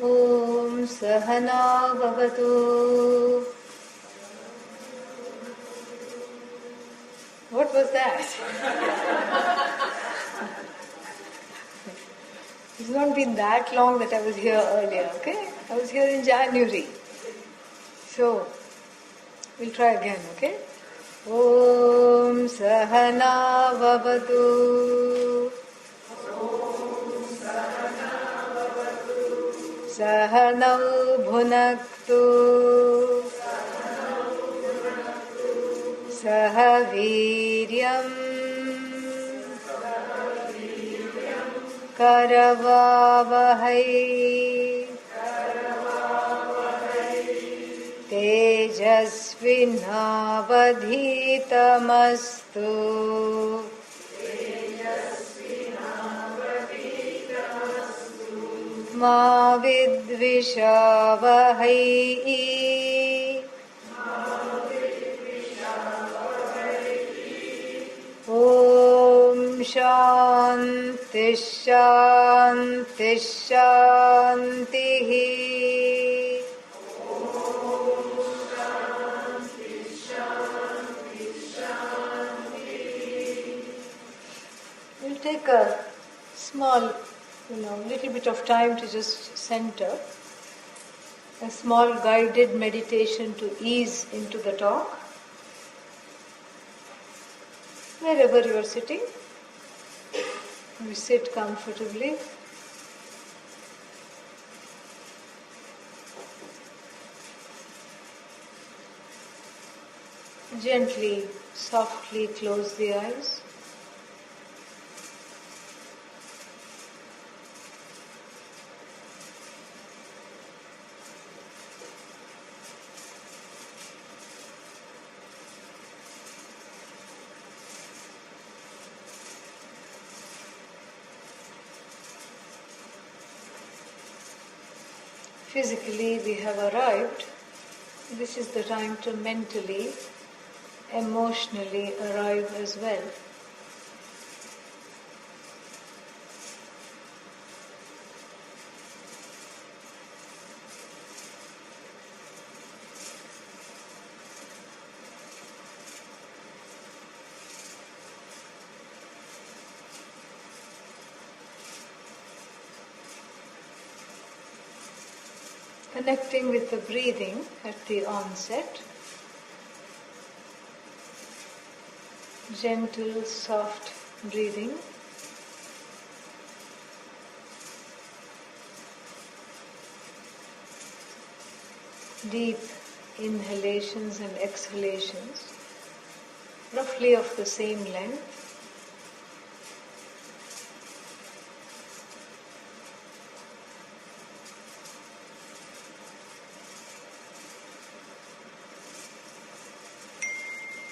Om Sahana Bhavatu. What was that? It's not been that long that I was here earlier, okay? I was here in January. So, we'll try again, okay? Om Sahana Bhavatu. Sahanau Bhunaktu. Sahaviryam Karavavahai Tejasvinavadhitamastu Ma vidvishavahai Om Shanti Shanti Shanti. We'll take a small, little bit of time to just center. A small guided meditation to ease into the talk. Wherever you are sitting, you sit comfortably. Gently, softly close the eyes. Physically, we have arrived. This is the time to mentally, emotionally arrive as well. Connecting with the breathing at the onset. Gentle, soft breathing. Deep inhalations and exhalations, roughly of the same length.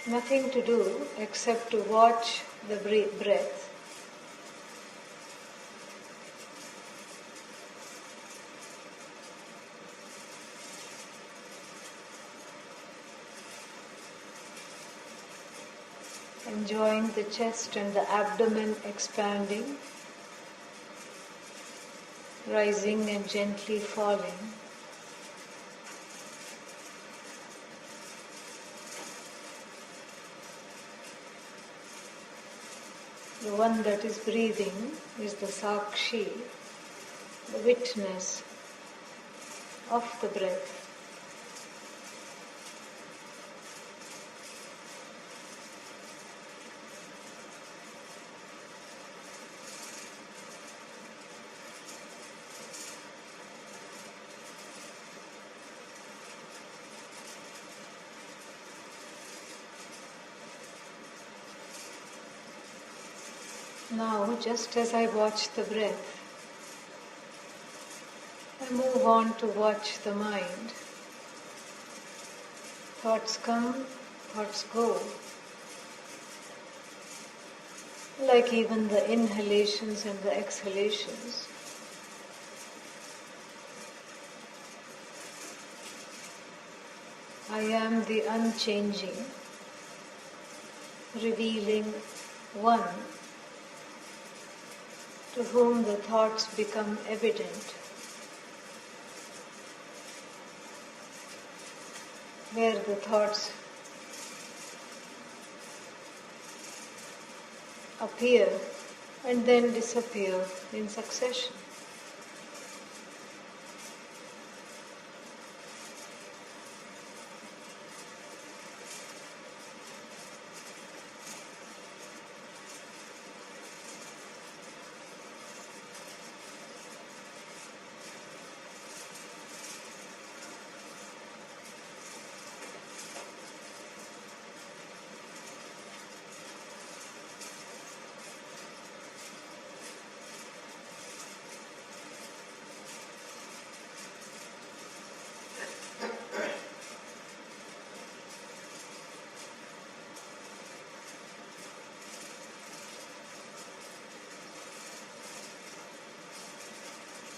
Nothing to do except to watch the breath. Enjoying the chest and the abdomen expanding, rising and gently falling. The one that is breathing is the Sakshi, the witness of the breath. Now, just as I watch the breath, I move on to watch the mind. Thoughts come, thoughts go. Like even the inhalations and the exhalations. I am the unchanging, revealing one to whom the thoughts become evident. where the thoughts appear and then disappear in succession.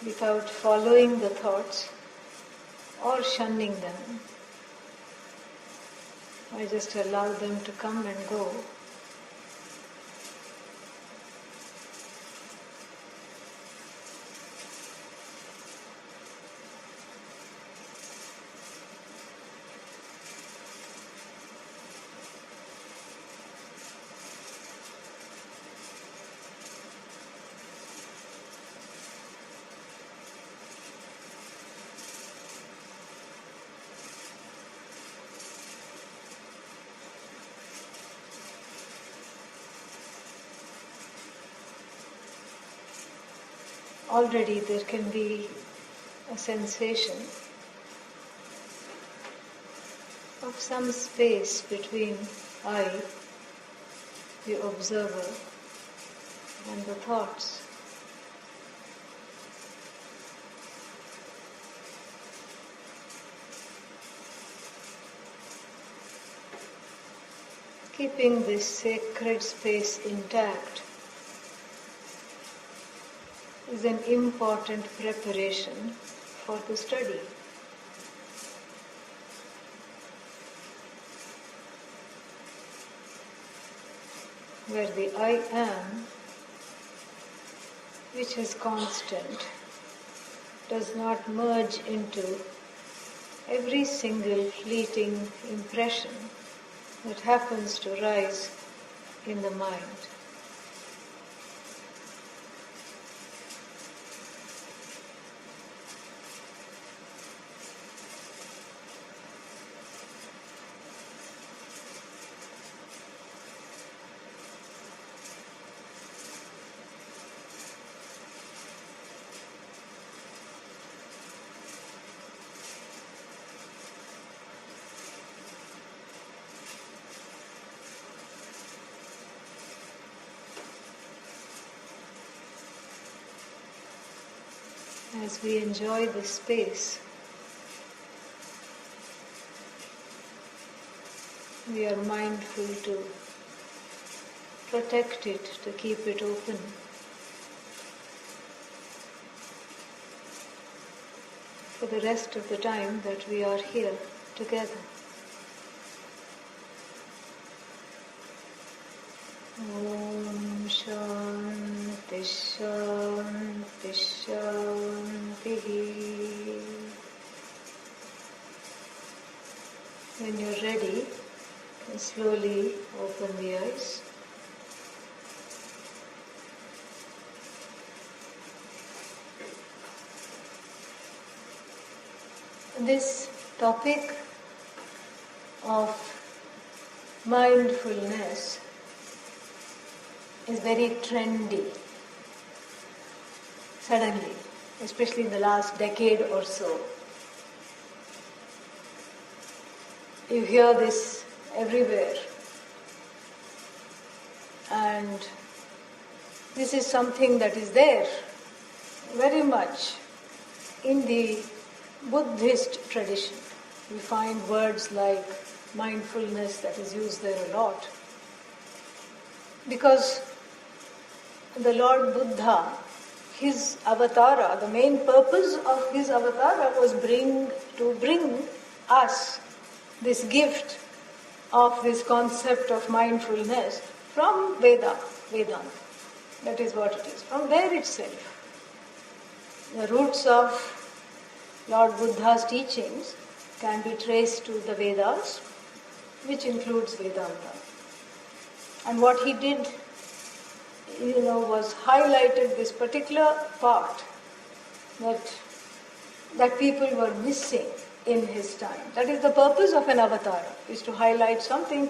Without following the thoughts or shunning them, I just allow them to come and go. Already there can be a sensation of some space between I, the observer, and the thoughts. Keeping this sacred space intact is an important preparation for the study. Where the I am, which is constant, does not merge into every single fleeting impression that happens to rise in the mind. As we enjoy this space, we are mindful to protect it, to keep it open. For the rest of the time that we are here together. Om Shanti Shanti Shanti. When you're ready, you can slowly open the eyes. This topic of mindfulness is very trendy, suddenly, especially in the last decade or so. You hear this everywhere. And this is something that is there very much in the Buddhist tradition. We find words like mindfulness that is used there a lot. Because the Lord Buddha, his avatara, the main purpose of his avatara was to bring us this gift of this concept of mindfulness from Vedanta. That is what it is. From there itself, the roots of Lord Buddha's teachings can be traced to the Vedas, which includes Vedanta. And what he did, was highlighted this particular part that people were missing in his time. That is the purpose of an avatar, is to highlight something,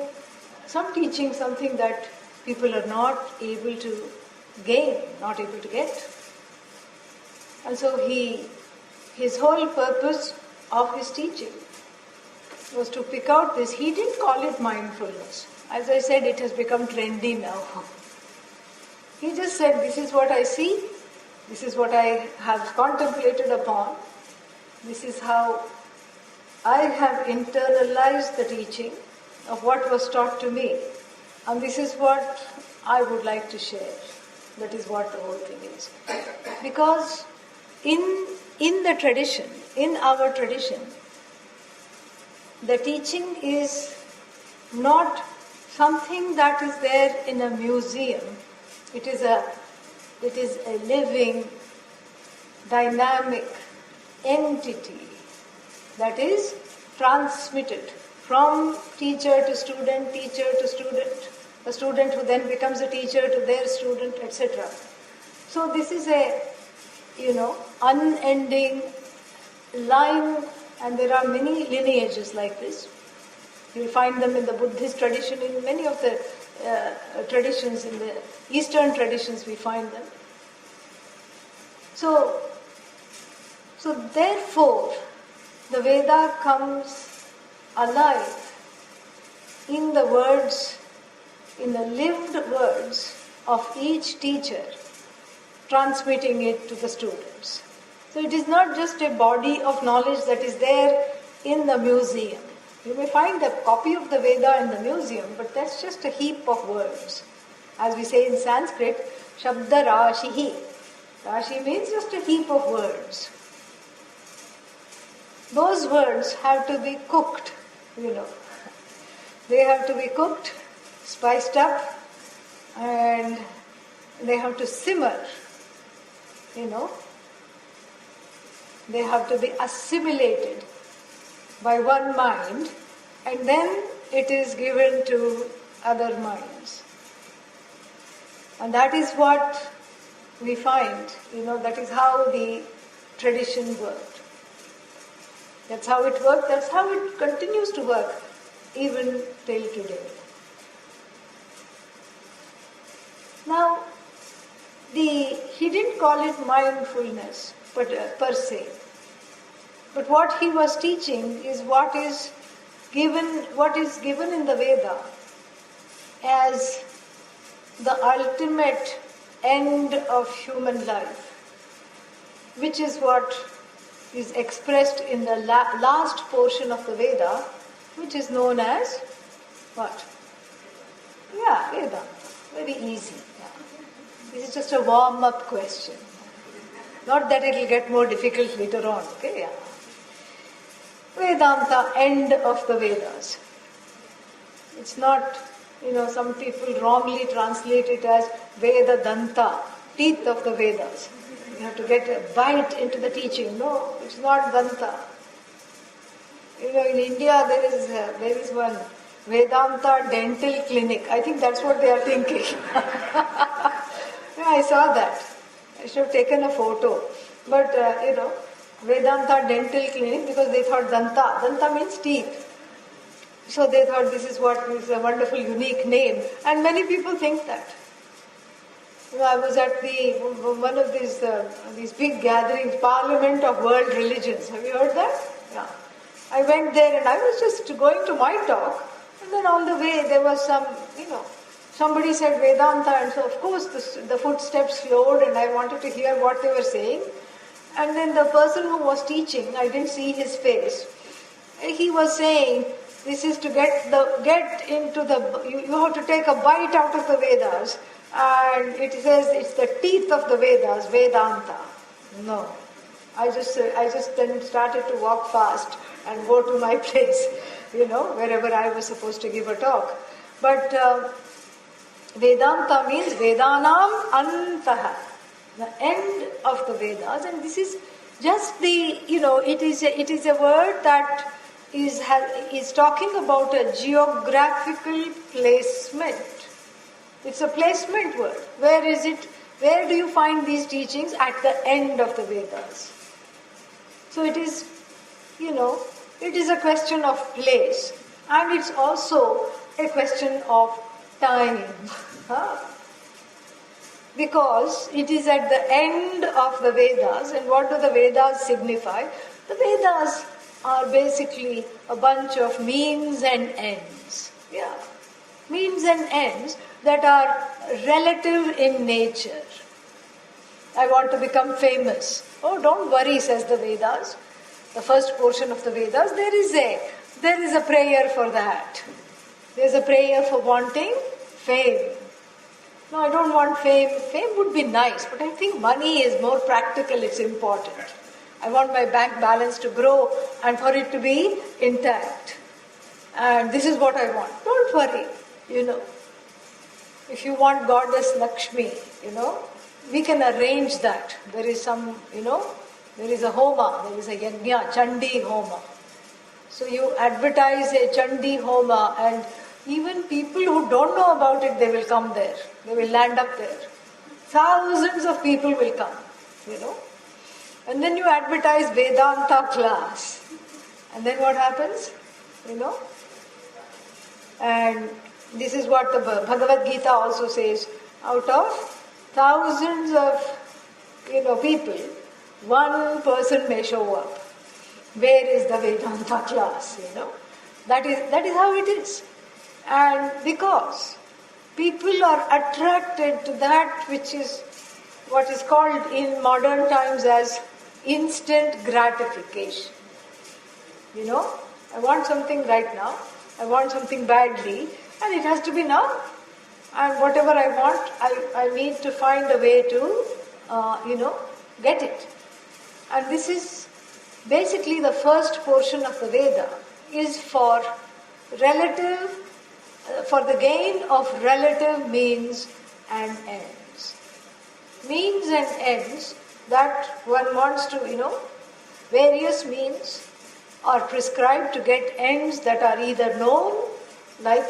some teaching, something that people are not able to gain, not able to get. And so his whole purpose of his teaching was to pick out this. He didn't call it mindfulness. As I said, it has become trendy now. He just said, this is what I see, this is what I have contemplated upon, this is how I have internalized the teaching of what was taught to me, and this is what I would like to share. That is what the whole thing is. Because in the tradition, in our tradition, the teaching is not something that is there in a museum. It is a living, dynamic entity that is transmitted from teacher to student, a student who then becomes a teacher to their student, etc. So this is a, unending line, and there are many lineages like this. You will find them in the Buddhist tradition, in many of the traditions, in the Eastern traditions we find them. So therefore, the Veda comes alive in the words, in the lived words of each teacher, transmitting it to the students. So it is not just a body of knowledge that is there in the museum. You may find a copy of the Veda in the museum, but that's just a heap of words. As we say in Sanskrit, Shabda Rashihi. Rashi means just a heap of words. Those words have to be cooked, They have to be cooked, spiced up, and they have to simmer, They have to be assimilated by one mind, and then it is given to other minds. And that is what we find, that is how the tradition worked. That's how it worked, that's how it continues to work, even till today. Now, he didn't call it mindfulness per se. But what he was teaching is what is given in the Veda as the ultimate end of human life, which is what is expressed in the last portion of the Veda, which is known as what? Yeah, Vedanta. Very easy. Yeah. This is just a warm-up question. Not that it will get more difficult later on. Okay, yeah. Vedanta, end of the Vedas. It's not, some people wrongly translate it as Vedanta, teeth of the Vedas. You have to get a bite into the teaching. No, it's not Danta. In India there is one Vedanta dental clinic. I think that's what they are thinking. Yeah, I saw that. I should have taken a photo. But, Vedanta dental clinic, because they thought Danta. Danta means teeth. So they thought this is a wonderful, unique name. And many people think that. I was at one of these big gatherings, Parliament of World Religions. Have you heard that? Yeah. I went there and I was just going to my talk, and then on the way there was somebody said Vedanta, and so of course the footsteps slowed and I wanted to hear what they were saying. And then the person who was teaching, I didn't see his face, he was saying, this is to get into you have to take a bite out of the Vedas, and it says it's the teeth of the Vedas, Vedanta. No. I just then started to walk fast and go to my place, wherever I was supposed to give a talk. But Vedanta means Vedanam Antaha, the end of the Vedas, and this is just it is a word that is talking about a geographical placement. It's a placement word. Where is it? Where do you find these teachings? At the end of the Vedas. So it is, it is a question of place, and it's also a question of time. Because it is at the end of the Vedas, and what do the Vedas signify? The Vedas are basically a bunch of means and ends. Yeah. Means and ends that are relative in nature. I want to become famous. Oh, don't worry, says the Vedas. The first portion of the Vedas, there is a prayer for that. There is a prayer for wanting fame. No, I don't want fame. Fame would be nice, but I think money is more practical, it's important. I want my bank balance to grow and for it to be intact. And this is what I want. Don't worry, If you want Goddess Lakshmi, we can arrange that. There is some, there is a homa, there is a yajna, Chandi homa. So you advertise a Chandi homa, and even people who don't know about it, they will come there. They will land up there. Thousands of people will come, And then you advertise Vedanta class. And then what happens? And this is what the Bhagavad Gita also says. Out of thousands of, people, one person may show up. Where is the Vedanta class, That is how it is. And because people are attracted to that which is what is called in modern times as instant gratification. I want something right now, I want something badly, and it has to be now. And whatever I want, I need to find a way to, get it. And this is basically the first portion of the Veda is for the gain of relative means and ends. Means and ends that one wants to, various means are prescribed to get ends that are either known, like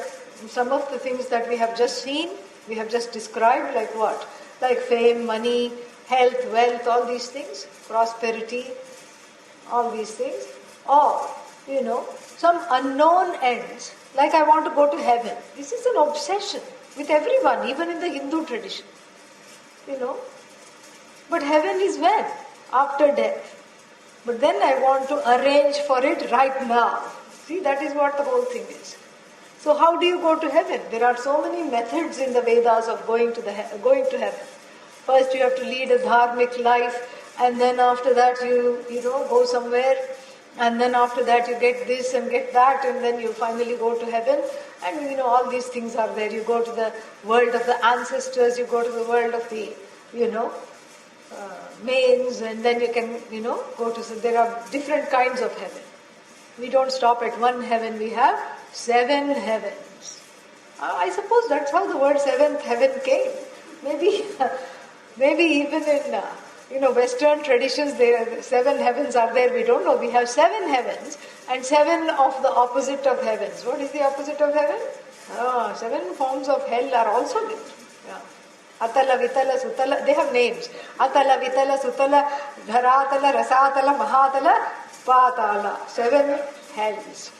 some of the things that we have just seen, we have just described, like what? Like fame, money, health, wealth, all these things, prosperity, all these things. Or, some unknown ends, like I want to go to heaven. This is an obsession with everyone, even in the Hindu tradition. But heaven is when? After death. But then I want to arrange for it right now. See, that is what the whole thing is. So how do you go to heaven? There are so many methods in the Vedas of going to heaven. First you have to lead a dharmic life, and then after that you go somewhere, and then after that you get this and get that, and then you finally go to heaven. And all these things are there. You go to the world of the ancestors, you go to the world of the mains, and then you can go to. So there are different kinds of heaven. We don't stop at one heaven. We have 7 heavens. I suppose that's how the word seventh heaven came. Maybe even in Western traditions, there 7 heavens are there. We don't know. We have 7 heavens and 7 of the opposite of heavens. What is the opposite of heaven? 7 forms of hell are also there. Yeah. Atala, Vitala, Sutala, they have names. Atala, Vitala, Sutala, Dharatala, Rasatala, Mahatala, Patala. 7 hells.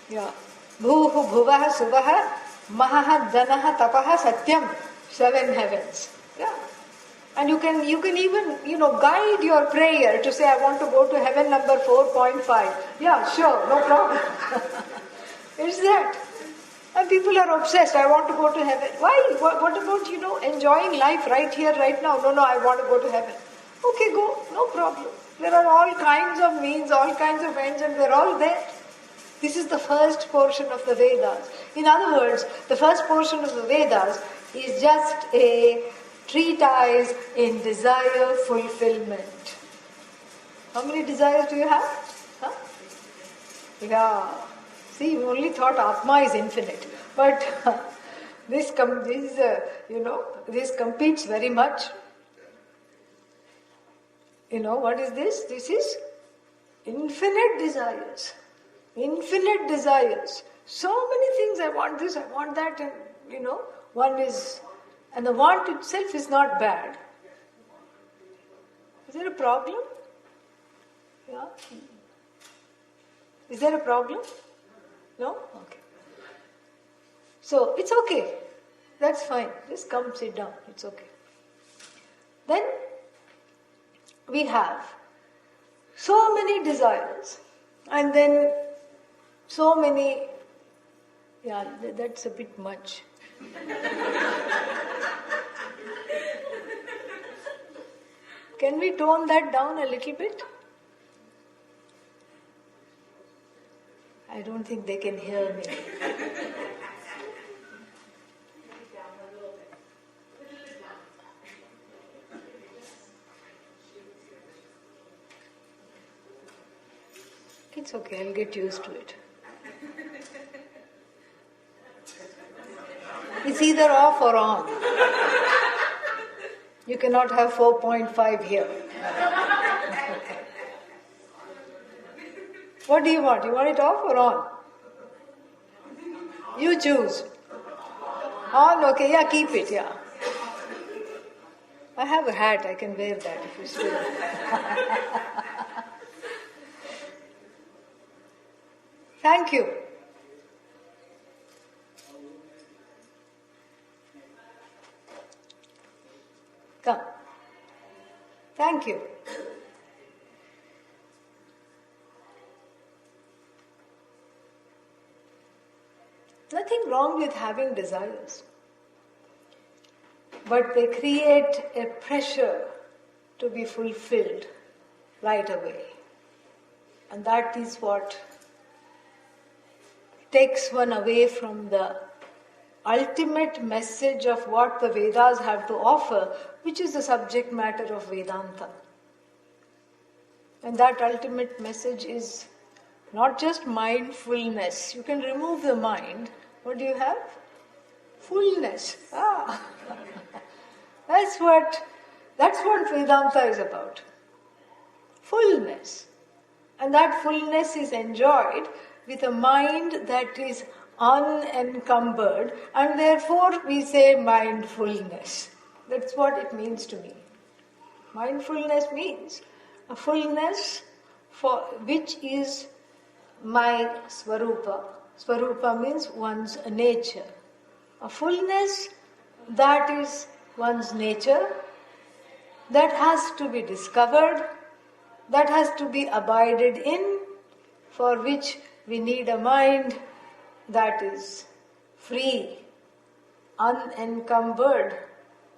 Yeah. Bhuhu, Bhuvaha, Suvaha, Mahaha, Danaha, Tapaha, Satyam. 7 heavens. Yeah. And you can even, guide your prayer to say, I want to go to heaven number 4.5. Yeah, sure, no problem. It's that. And people are obsessed. I want to go to heaven. Why? What about, enjoying life right here, right now? No, I want to go to heaven. Okay, go. No problem. There are all kinds of means, all kinds of ends, and they're all there. This is the first portion of the Vedas. In other words, the first portion of the Vedas is just a treatise in desire fulfillment. How many desires do you have? Huh? Yeah. See, you only thought Atma is infinite. But this competes very much. What is this? This is Infinite desires. Infinite desires. So many things, I want this, I want that, and one is, and the want itself is not bad. Is there a problem? Yeah? Is there a problem? No? Okay. So, it's okay. That's fine. Just come sit down. It's okay. Then, we have so many desires, and then so many, that's a bit much. Can we tone that down a little bit? I don't think they can hear me. It's okay, I'll get used to it. It's either off or on. You cannot have 4.5 here. What do you want? You want it off or on? You choose. On, okay, yeah, keep it, yeah. I have a hat, I can wear that if you still. Thank you. Come. Thank you. Nothing wrong with having desires, but they create a pressure to be fulfilled right away. And that is what takes one away from the ultimate message of what the Vedas have to offer, which is the subject matter of Vedanta. And that ultimate message is not just mindfulness. You can remove the mind. What do you have? Fullness. That's what Vedanta is about. Fullness. And that fullness is enjoyed with a mind that is unencumbered, and therefore we say mindfulness. That's what it means to me. Mindfulness means a fullness for which is my Swarupa. Swarupa means one's nature. A fullness that is one's nature, that has to be discovered, that has to be abided in, for which we need a mind that is free, unencumbered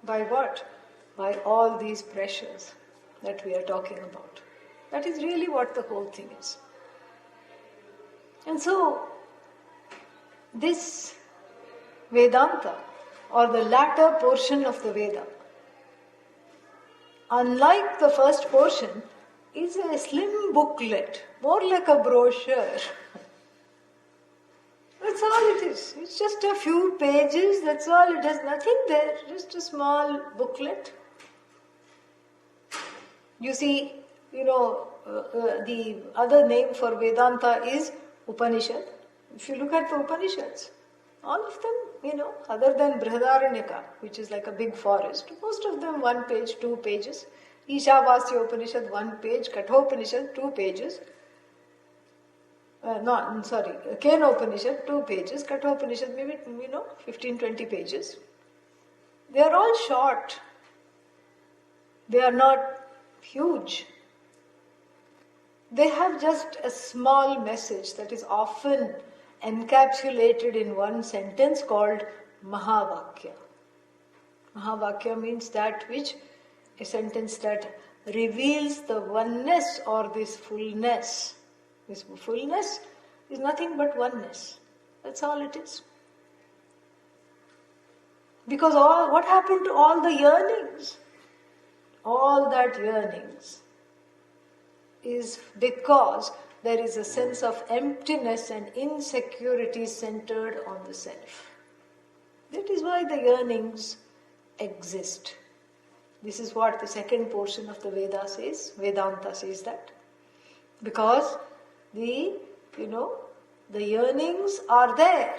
by what? By all these pressures that we are talking about. That is really what the whole thing is. And so, this Vedanta, or the latter portion of the Veda, unlike the first portion, is a slim booklet, more like a brochure. That's all it is. It's just a few pages, that's all it is. Nothing there, just a small booklet. You see, the other name for Vedanta is Upanishad. If you look at the Upanishads, all of them, other than Brihadaranyaka, which is like a big forest, most of them 1 page, 2 pages. Ishavasya Upanishad 1 page, Kathopanishad 2 pages. Kena Upanishad 2 pages, Kathopanishad maybe 15-20 pages. They are all short. They are not huge. They have just a small message that is often encapsulated in one sentence called Mahavakya. Mahavakya means that which, a sentence that reveals the oneness or this fullness. This fullness is nothing but oneness. That's all it is. Because what happened to all the yearnings? All that yearnings is because there is a sense of emptiness and insecurity centered on the self. That is why the yearnings exist. This is what the second portion of the Veda says. Vedanta says that. Because the yearnings are there.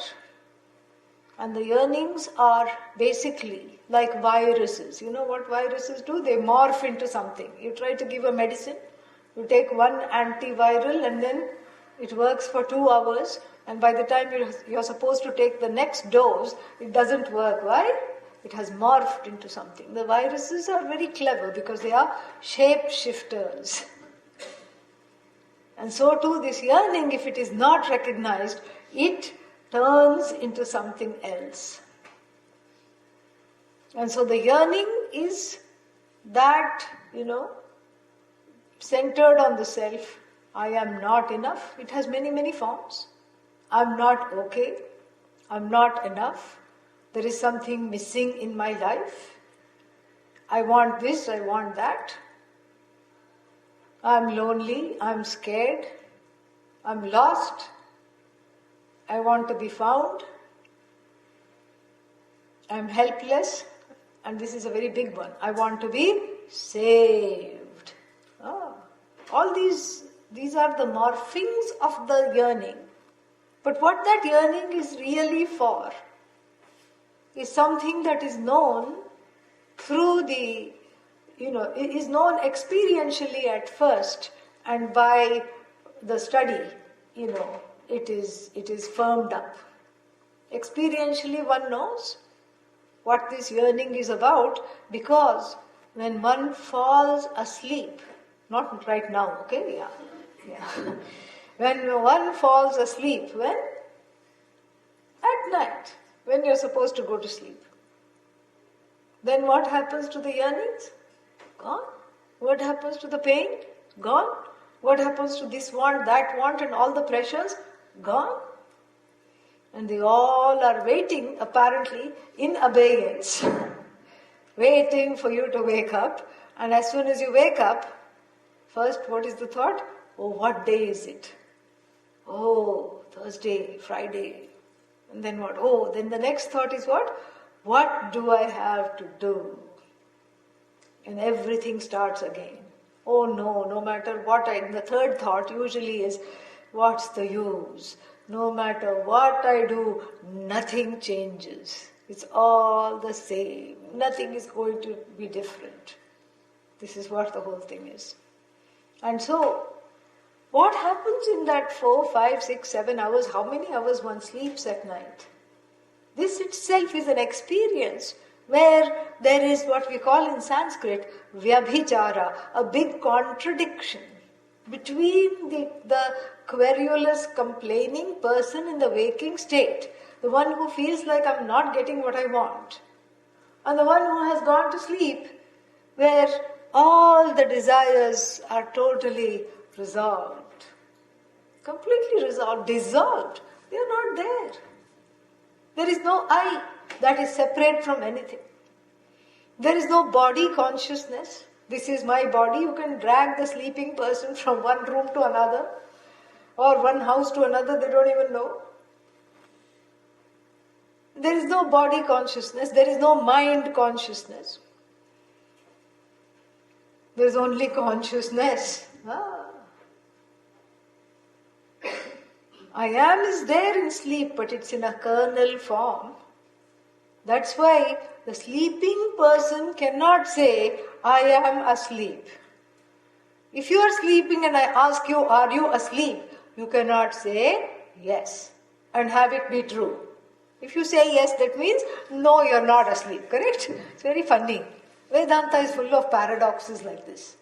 And the yearnings are basically like viruses. You know what viruses do? They morph into something. You try to give a medicine, you take one antiviral and then it works for 2 hours, and by the time you're supposed to take the next dose, it doesn't work. Why? It has morphed into something. The viruses are very clever because they are shape shifters. And so too this yearning, if it is not recognized, it turns into something else. And so the yearning is that, centered on the self. I am not enough. It has many, many forms. I'm not okay. I'm not enough. There is something missing in my life. I want this, I want that. I'm lonely, I'm scared, I'm lost, I want to be found, I'm helpless, and this is a very big one. I want to be saved. All these are the morphings of the yearning. But what that yearning is really for is something that is known through is known experientially at first, and by the study, it is firmed up. Experientially one knows what this yearning is about, because when one falls asleep, not right now, okay? Yeah. When one falls asleep, when? At night, when you're supposed to go to sleep. Then what happens to the yearnings? Gone. What happens to the pain? Gone. What happens to this want, that want, and all the pressures? Gone. And they all are waiting, apparently, in abeyance, waiting for you to wake up. And as soon as you wake up, first, what is the thought? Oh, what day is it? Oh, Thursday, Friday. And then what? Oh, then the next thought is what? What do I have to do? And everything starts again. Oh no matter what the third thought usually is, what's the use? No matter what I do, nothing changes. It's all the same. Nothing is going to be different. This is what the whole thing is. And so, what happens in that 4, 5, 6, 7 hours? How many hours one sleeps at night? This itself is an experience where there is what we call in Sanskrit vyabhichara, a big contradiction between the querulous, complaining person in the waking state, the one who feels like I'm not getting what I want, and the one who has gone to sleep, where all the desires are totally resolved, completely resolved, dissolved. They are not there. There is no I that is separate from anything. There is no body consciousness. This is my body. You can drag the sleeping person from one room to another or one house to another, they don't even know. There is no body consciousness. There is no mind consciousness. There is only consciousness. I am is there in sleep, but it's in a kernel form. That's why the sleeping person cannot say, I am asleep. If you are sleeping and I ask you, are you asleep? You cannot say yes and have it be true. If you say yes, that means no, you're not asleep, correct? It's very funny. Vedanta is full of paradoxes like this.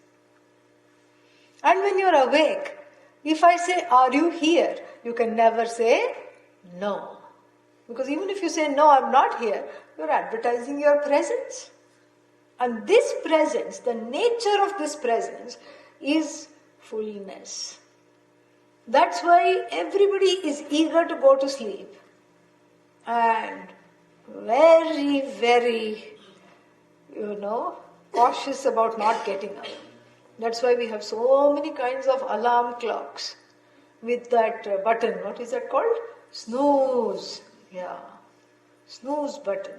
And when you're awake, if I say, are you here? You can never say no. Because even if you say, no, I'm not here, you're advertising your presence. And this presence, the nature of this presence is fullness. That's why everybody is eager to go to sleep. And very, very, cautious about not getting up. That's why we have so many kinds of alarm clocks with that button. What is that called? Snooze. Yeah. Snooze button.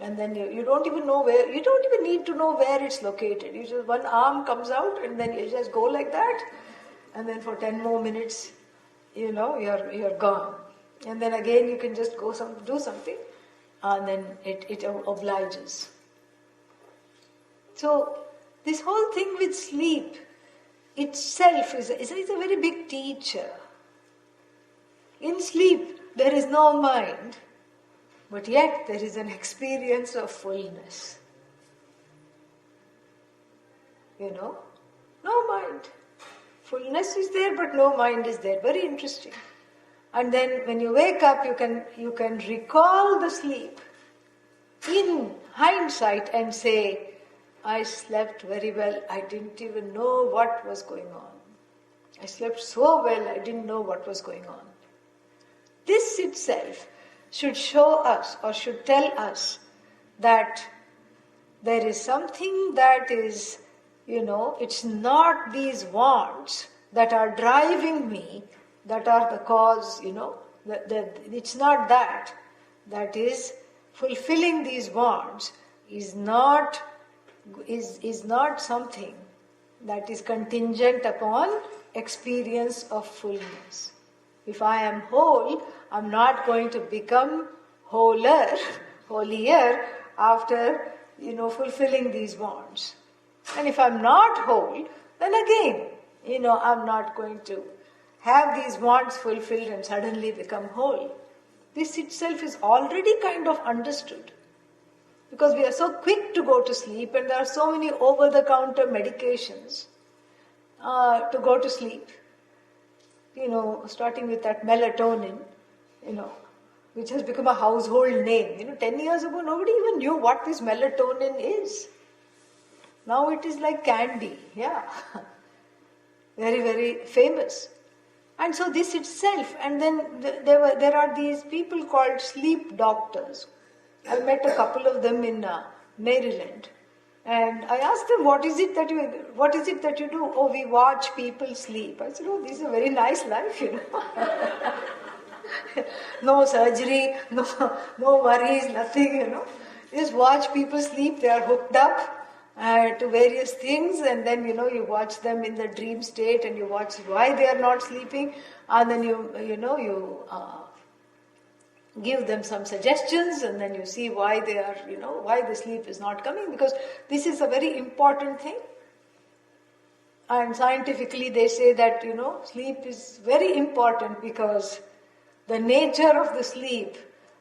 And then you don't even know where, you don't even need to know where it's located. You just, one arm comes out and then you just go like that. and then for 10 more minutes, you're gone. And then again you can just go do something, and then it obliges. So this whole thing with sleep itself is a very big teacher. In sleep there is no mind, but yet there is an experience of fullness. No mind. Fullness is there, but no mind is there. Very interesting. And then when you wake up, you can recall the sleep in hindsight and say, I slept very well. I didn't even know what was going on. I slept so well, I didn't know what was going on. This itself should show us, or should tell us, that there is something that is, it's not these wants that are driving me, that are the cause, it's not that. That is, fulfilling these wants is not something that is contingent upon experience of fullness. If I am whole, I'm not going to become holier after, fulfilling these wants. And if I'm not whole, then again, I'm not going to have these wants fulfilled and suddenly become whole. This itself is already kind of understood. Because we are so quick to go to sleep, and there are so many over-the-counter medications to go to sleep. Starting with that melatonin, which has become a household name. 10 years ago, nobody even knew what this melatonin is. Now it is like candy, very, very famous. And so this itself, and then there are these people called sleep doctors. I met a couple of them in Maryland, and I asked them, what is it that you do? Oh, we watch people sleep. I said, oh, this is a very nice life, No surgery, no worries, nothing, Just watch people sleep. They are hooked up to various things, and then you watch them in the dream state, and you watch why they are not sleeping, and then you give them some suggestions, and then you see why they are why the sleep is not coming, because this is a very important thing. And scientifically they say that sleep is very important because the nature of the sleep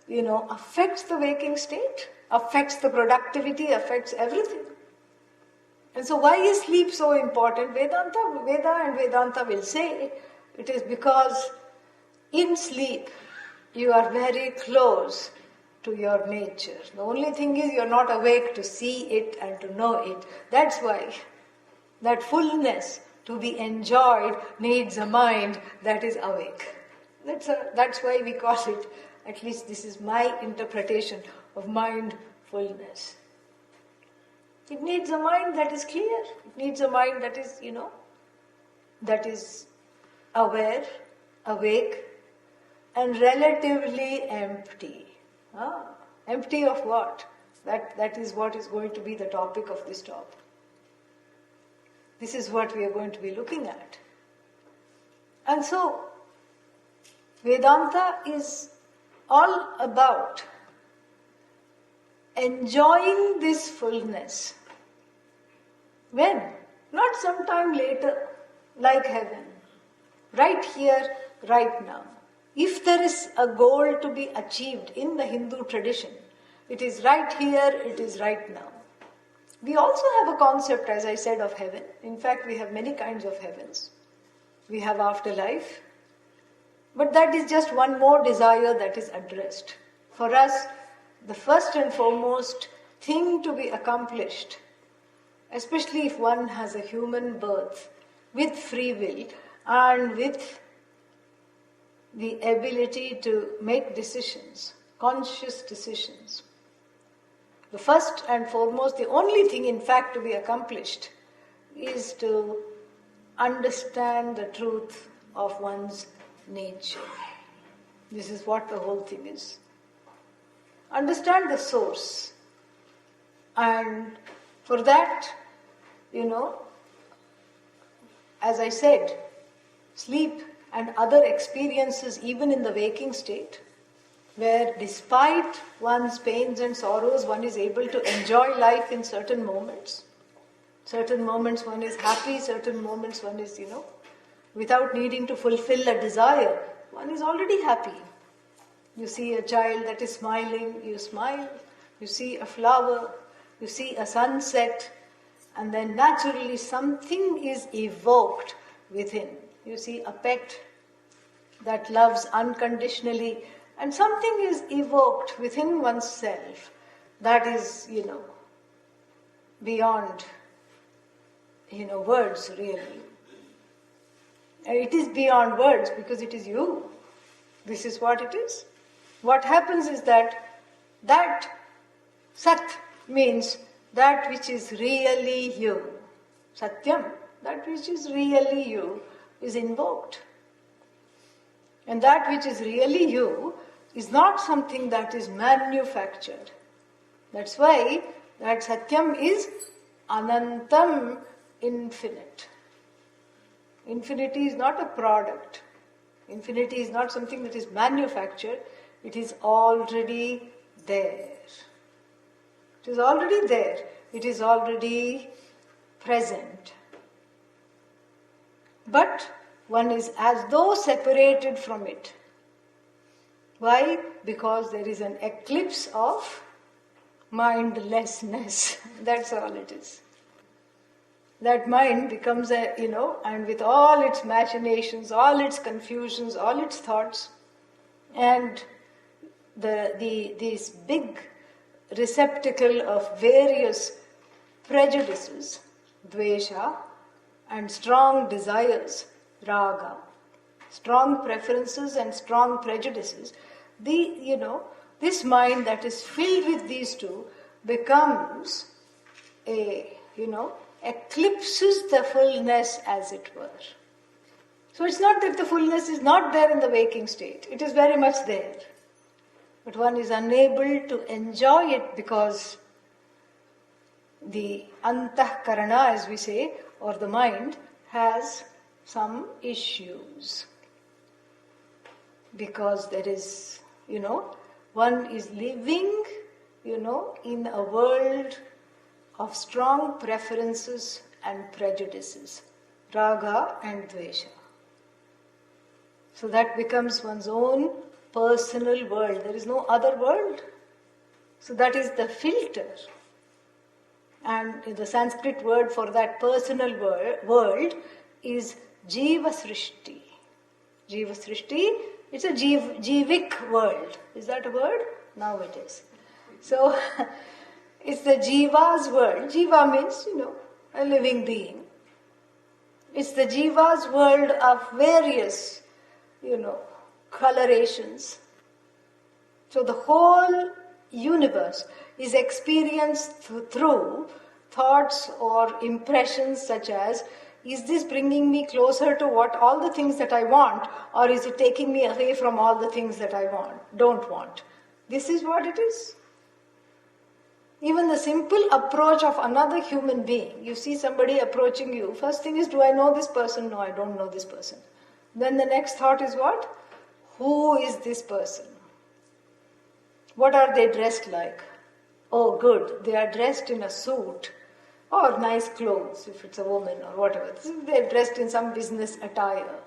affects the waking state, affects the productivity, affects everything. And so why is sleep so important? Veda and Vedanta will say it is because in sleep you are very close to your nature. The only thing is you are not awake to see it and to know it. That's why that fullness to be enjoyed needs a mind that is awake. That's why we call it, at least this is my interpretation of mindfulness. It needs a mind that is clear. It needs a mind that is, that is aware, awake, and relatively empty. Empty of what? That is what is going to be the topic of this talk. This is what we are going to be looking at. And so, Vedanta is all about enjoying this fullness. When? Not sometime later, like heaven. Right here, right now. If there is a goal to be achieved in the Hindu tradition, it is right here, it is right now. We also have a concept, as I said, of heaven. In fact, we have many kinds of heavens. We have afterlife. But that is just one more desire that is addressed. For us, the first and foremost thing to be accomplished, especially if one has a human birth with free will and with the ability to make decisions, conscious decisions. The first and foremost, the only thing in fact to be accomplished is to understand the truth of one's nature. This is what the whole thing is. Understand the source. And for that, as I said, sleep and other experiences even in the waking state, where despite one's pains and sorrows, one is able to enjoy life in certain moments. Certain moments one is happy, certain moments one is, without needing to fulfill a desire, one is already happy. You see a child that is smiling, you smile. You see a flower, you see a sunset, and then naturally something is evoked within. You see a pet that loves unconditionally, and something is evoked within oneself that is, beyond, words really. And it is beyond words because it is you. This is what it is. What happens is that Sat means that which is really you. Satyam, that which is really you, is invoked. And that which is really you is not something that is manufactured. That's why that Satyam is Anantam, infinite. Infinity is not a product. Infinity is not something that is manufactured. It is already there. It is already there. It is already present. But one is as though separated from it. Why? Because there is an eclipse of mindlessness. That's all it is. That mind becomes and with all its machinations, all its confusions, all its thoughts, and this big receptacle of various prejudices, dvesha, and strong desires, raga, strong preferences and strong prejudices, this mind that is filled with these two becomes eclipses the fullness, as it were. So it's not that the fullness is not there in the waking state. It is very much there. But one is unable to enjoy it because the antahkarana, as we say, or the mind, has some issues. Because there is, one is living, in a world of strong preferences and prejudices, raga and dvesha. So that becomes one's own personal world. There is no other world. So that is the filter. And the Sanskrit word for that personal world is Jiva Srishti. Jiva Srishti, it's a Jivik world. Is that a word? Now it is. So, it's the Jiva's world. Jiva means, a living being. It's the Jiva's world of various, colorations. So the whole universe is experienced through thoughts or impressions such as, is this bringing me closer to all the things that I want, or is it taking me away from all the things that I don't want? This is what it is. Even the simple approach of another human being, you see somebody approaching you, first thing is, do I know this person? No, I don't know this person. Then the next thought is what? Who is this person? What are they dressed like? Oh, good, they are dressed in a suit or nice clothes, if it's a woman or whatever. They're dressed in some business attire.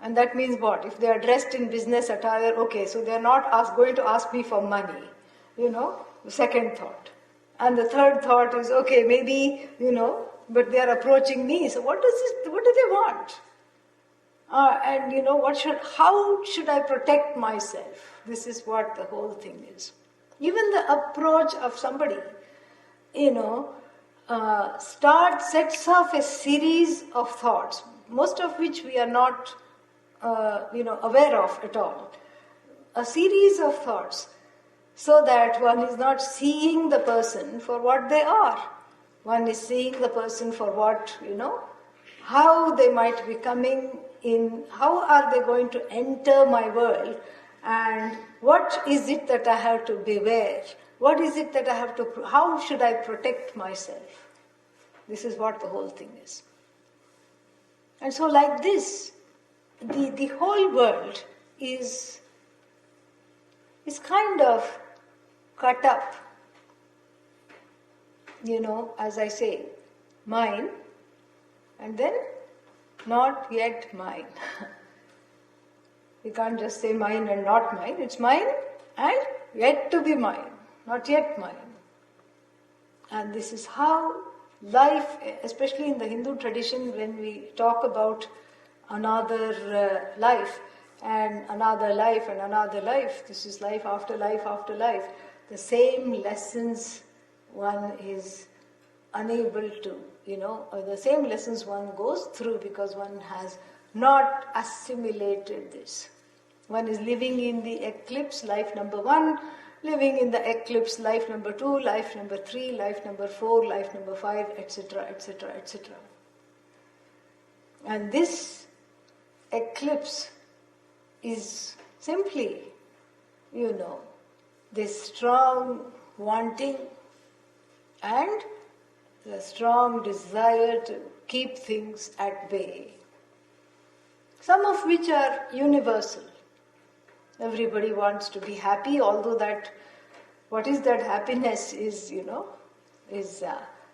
And that means what? If they are dressed in business attire, okay, so they're not going to ask me for money, the second thought. And the third thought is, okay, maybe, but they are approaching me, so what do they want? How should I protect myself? This is what the whole thing is. Even the approach of somebody, sets off a series of thoughts, most of which we are not, aware of at all. A series of thoughts, so that one is not seeing the person for what they are. One is seeing the person for what, how they might be coming in, how are they going to enter my world, and what is it that I have to beware? What is it that I have to, how should I protect myself? This is what the whole thing is. And so like this, the whole world is kind of cut up, as I say, mine, and then not yet mine. We can't just say mine and not mine. It's mine and yet to be mine, not yet mine. And this is how life, especially in the Hindu tradition, when we talk about another life and another life and another life, this is life after life after life, the same lessons one is unable to, or the same lessons one goes through because one has not assimilated this. One is living in the eclipse, life number 1, living in the eclipse, life number 2, life number 3, life number 4, life number 5, etc., etc., etc. And this eclipse is simply, this strong wanting and the strong desire to keep things at bay. Some of which are universal. Everybody wants to be happy, although that, what is that happiness is, is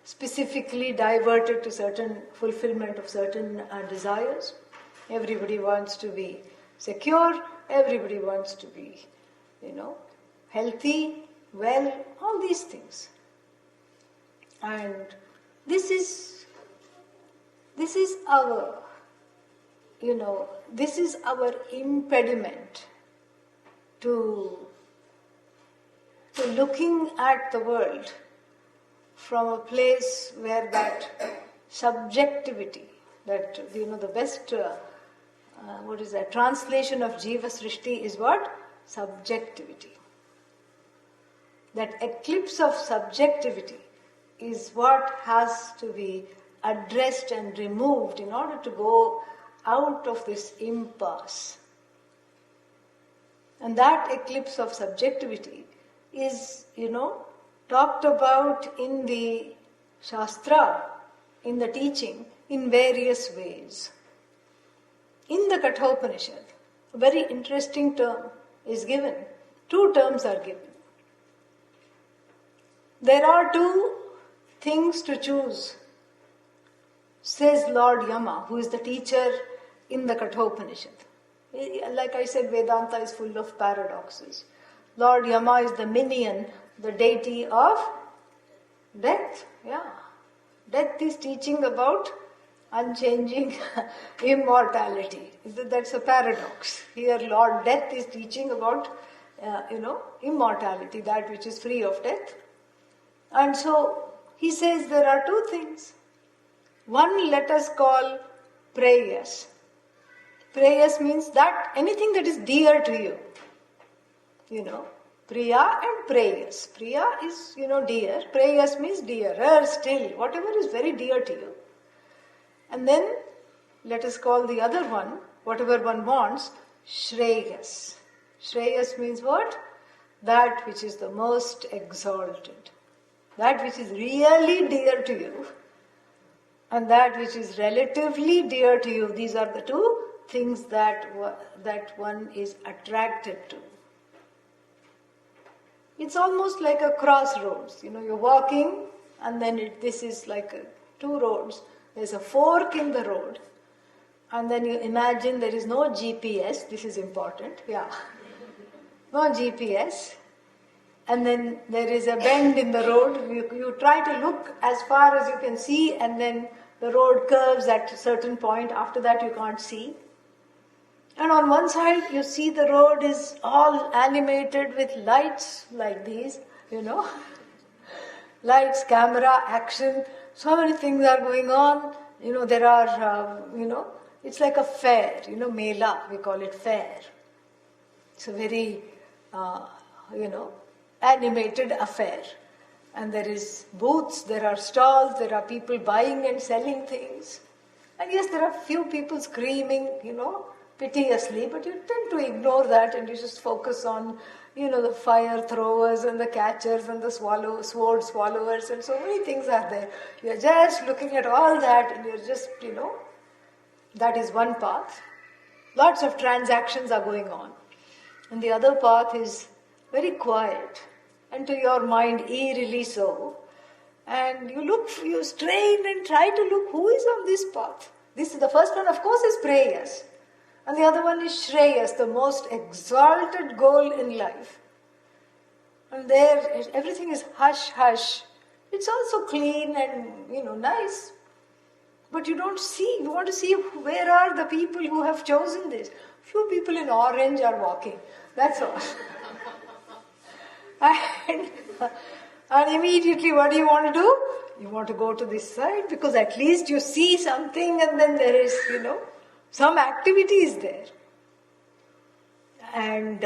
specifically diverted to certain fulfillment of certain desires. Everybody wants to be secure, everybody wants to be, healthy, well, all these things. And this is our, this is our impediment to looking at the world from a place where that subjectivity, that, the best, translation of Jiva Srishti is what? Subjectivity. That eclipse of subjectivity is what has to be addressed and removed in order to go out of this impasse. And that eclipse of subjectivity is, talked about in the Shastra, in the teaching, in various ways. In the Kathopanishad, a very interesting term is given. 2 terms are given. There are 2 things to choose, says Lord Yama, who is the teacher in the Kathopanishad. Like I said, Vedanta is full of paradoxes. Lord Yama is the minion, the deity of death. Yeah. Death is teaching about unchanging immortality. That's a paradox. Here Lord Death is teaching about, immortality, that which is free of death. And so he says there are 2 things. One let us call Preyas. Preyas means that anything that is dear to you. Priya and Preyas. Priya is, dear. Preyas means dearer still. Whatever is very dear to you. And then let us call the other one, whatever one wants, Shreyas. Shreyas means what? That which is the most exalted. That which is really dear to you. And that which is relatively dear to you. These are the 2 things that one is attracted to. It's almost like a crossroads. You're walking and then this is like 2 roads. There's a fork in the road. And then you imagine there is no GPS. This is important. Yeah. No GPS. And then there is a bend in the road. You try to look as far as you can see, and then the road curves at a certain point. After that you can't see. And on one side you see the road is all animated with lights like these, lights, camera, action. So many things are going on. There are, it's like a fair, mela, we call it fair. It's a very, animated affair. And there is booths, there are stalls, there are people buying and selling things. And yes, there are few people screaming, piteously, but you tend to ignore that and you just focus on, the fire throwers and the catchers and the sword swallowers, and so many things are there. You're just looking at all that and you're just, That is one path. Lots of transactions are going on. And the other path is very quiet, and to your mind eerily so. And you strain and try to look who is on this path. This is the first one, of course, is Preyas. And the other one is Shreyas, the most exalted goal in life. And there, everything is hush, hush. It's also clean and, nice. But you don't see. You want to see where are the people who have chosen this. Few people in orange are walking. That's all. And immediately what do you want to do? You want to go to this side because at least you see something and then there is, some activity is there. And,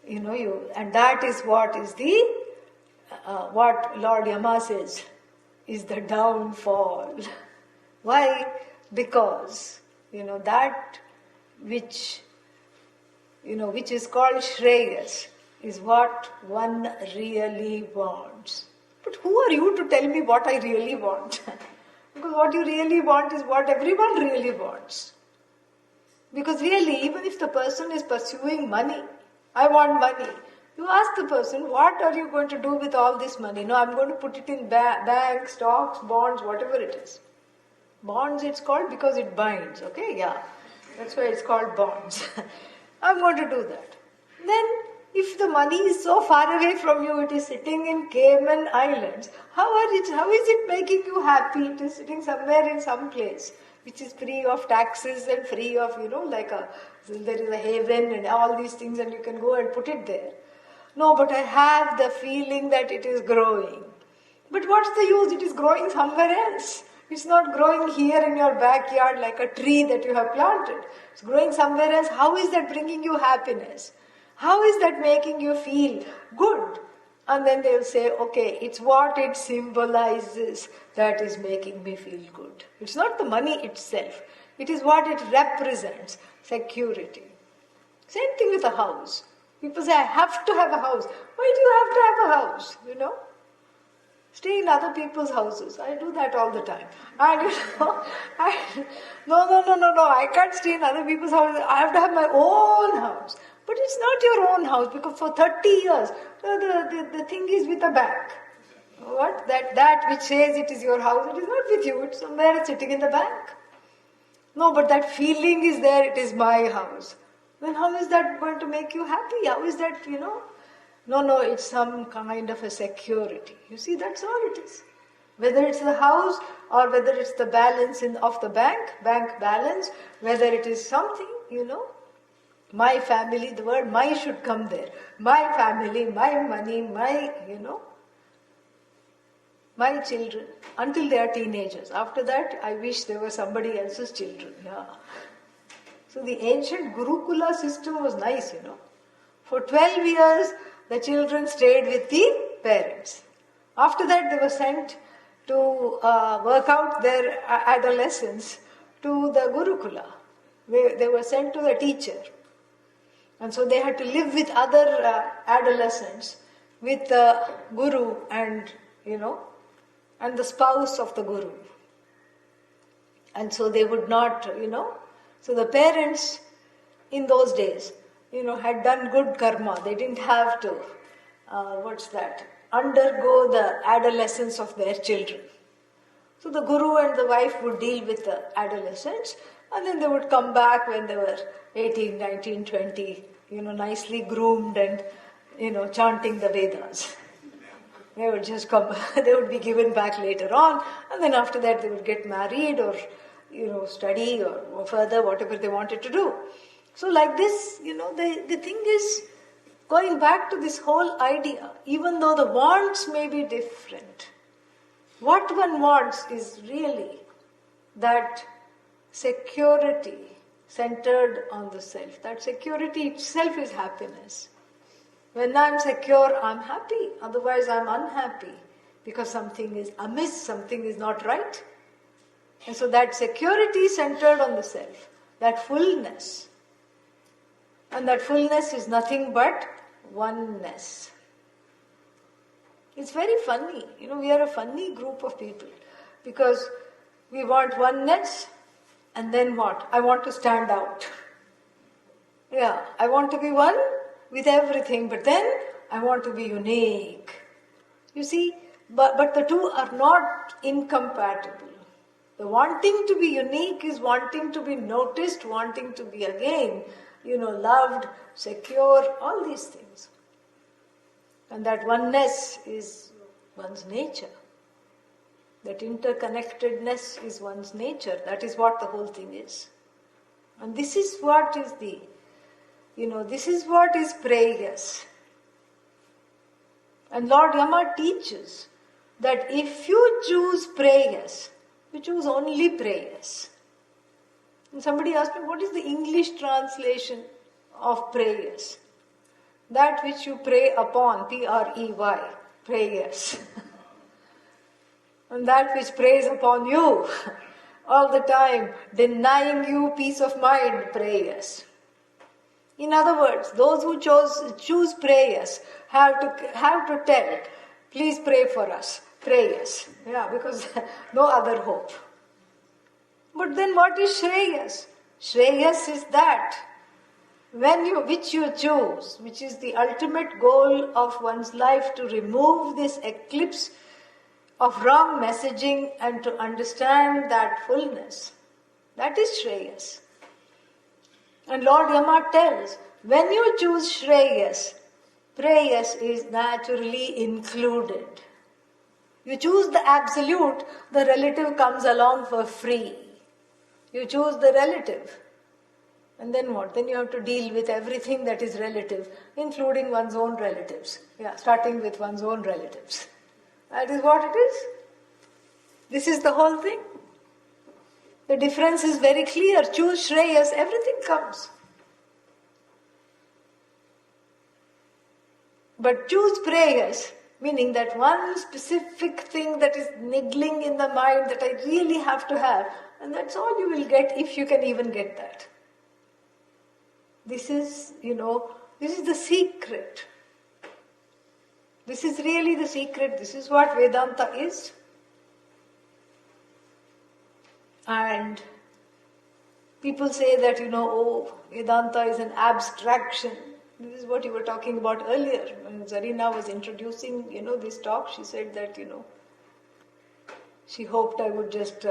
and that is what is what Lord Yama says is the downfall. Why? Because, that which is called Shreyas is what one really wants. But who are you to tell me what I really want? Because what you really want is what everyone really wants. Because really, even if the person is pursuing money, I want money. You ask the person, what are you going to do with all this money? No, I'm going to put it in bank, stocks, bonds, whatever it is. Bonds it's called because it binds, okay? Yeah, that's why it's called bonds. I'm going to do that. Then, if the money is so far away from you, it is sitting in Cayman Islands, how is it making you happy? It is sitting somewhere in some place, which is free of taxes and free of, there is a haven and all these things and you can go and put it there. No, but I have the feeling that it is growing. But what's the use? It is growing somewhere else. It's not growing here in your backyard like a tree that you have planted. It's growing somewhere else. How is that bringing you happiness? How is that making you feel good? And then they'll say, okay, it's what it symbolizes that is making me feel good. It's not the money itself. It is what it represents. Security. Same thing with a house. People say, I have to have a house. Why do you have to have a house? Stay in other people's houses. I do that all the time. And no, I can't stay in other people's houses. I have to have my own house. But it's not your own house because for 30 years, the thing is with a bank. What? That which says it is your house, it is not with you. It's somewhere sitting in the bank. No, but that feeling is there, it is my house. Then how is that going to make you happy? How is that, No, it's some kind of a security. You see, that's all it is. Whether it's the house or whether it's the balance of the bank balance, whether it is something, my family, the word my should come there. My family, my money, my children, until they are teenagers. After that, I wish they were somebody else's children. Yeah. So the ancient Gurukula system was nice, For 12 years, the children stayed with the parents. After that, they were sent to work out their adolescence to the Gurukula. They were sent to the teacher. And so they had to live with other adolescents, with the Guru and, and the spouse of the Guru. And so they would not, So the parents in those days, had done good karma. They didn't have to, undergo the adolescence of their children. So the Guru and the wife would deal with the adolescents and then they would come back when they were 18, 19, 20, nicely groomed and, chanting the Vedas. They would just come, they would be given back later on and then after that they would get married or, study or further whatever they wanted to do. So like this, the thing is going back to this whole idea, even though the wants may be different, what one wants is really that security centered on the self. That security itself is happiness. When I'm secure, I'm happy. Otherwise, I'm unhappy because something is amiss, something is not right. And so that security centered on the self, that fullness. And that fullness is nothing but oneness. It's very funny. We are a funny group of people because We want oneness, and then what? I want to stand out. Yeah, I want to be one with everything, but then I want to be unique. You see, but the two are not incompatible. The wanting to be unique is wanting to be noticed, wanting to be again, loved, secure, all these things. And that oneness is one's nature. That interconnectedness is one's nature. That is what the whole thing is. And this is what is this is what is Preyas. And Lord Yama teaches that if you choose Preyas, you choose only Preyas. And somebody asked me, what is the English translation of Preyas? That which you prey upon, P-R-E-Y, Preyas. And that which preys upon you all the time, denying you peace of mind, Preyas. In other words, those who choose Preyas have to tell, please pray for us, Preyas. Yeah, because no other hope. But then what is Shreyas? Shreyas is that which you choose, which is the ultimate goal of one's life, to remove this eclipse of wrong messaging and to understand that fullness. That is Shreyas. And Lord Yama tells, when you choose Shreyas, Preyas is naturally included. You choose the absolute, the relative comes along for free. You choose the relative. And then what? Then you have to deal with everything that is relative, including one's own relatives. Yeah, starting with one's own relatives. That is what it is. This is the whole thing. The difference is very clear. Choose Shreyas, everything comes. But choose Preyas, meaning that one specific thing that is niggling in the mind that I really have to have, and that's all you will get if you can even get that. This is, this is the secret. This is really the secret. This is what Vedanta is. And people say that, Vedanta is an abstraction. This is what you were talking about earlier. When Zarina was introducing, this talk, she said that, she hoped I would just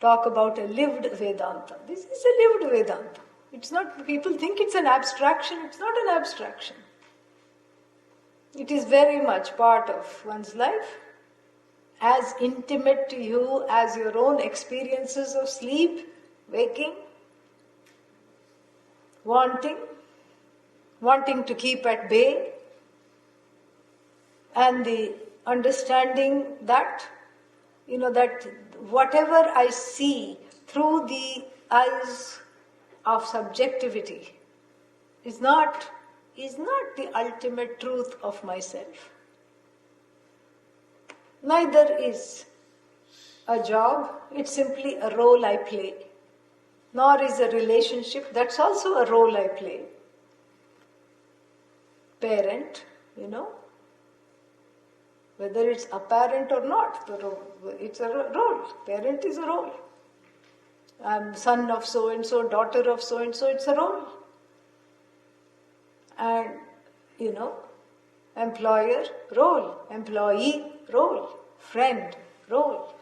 talk about a lived Vedanta. This is a lived Vedanta. It's not, people think it's an abstraction. It's not an abstraction. It is very much part of one's life, as intimate to you as your own experiences of sleep, waking, wanting to keep at bay, and the understanding that, that whatever I see through the eyes of subjectivity is not the ultimate truth of myself. Neither is a job, it's simply a role I play. Nor is a relationship, that's also a role I play. Parent, whether it's apparent or not, it's a role. Parent is a role. I'm son of so-and-so, daughter of so-and-so, it's a role. And, employer, role. Employee, role. Friend, role.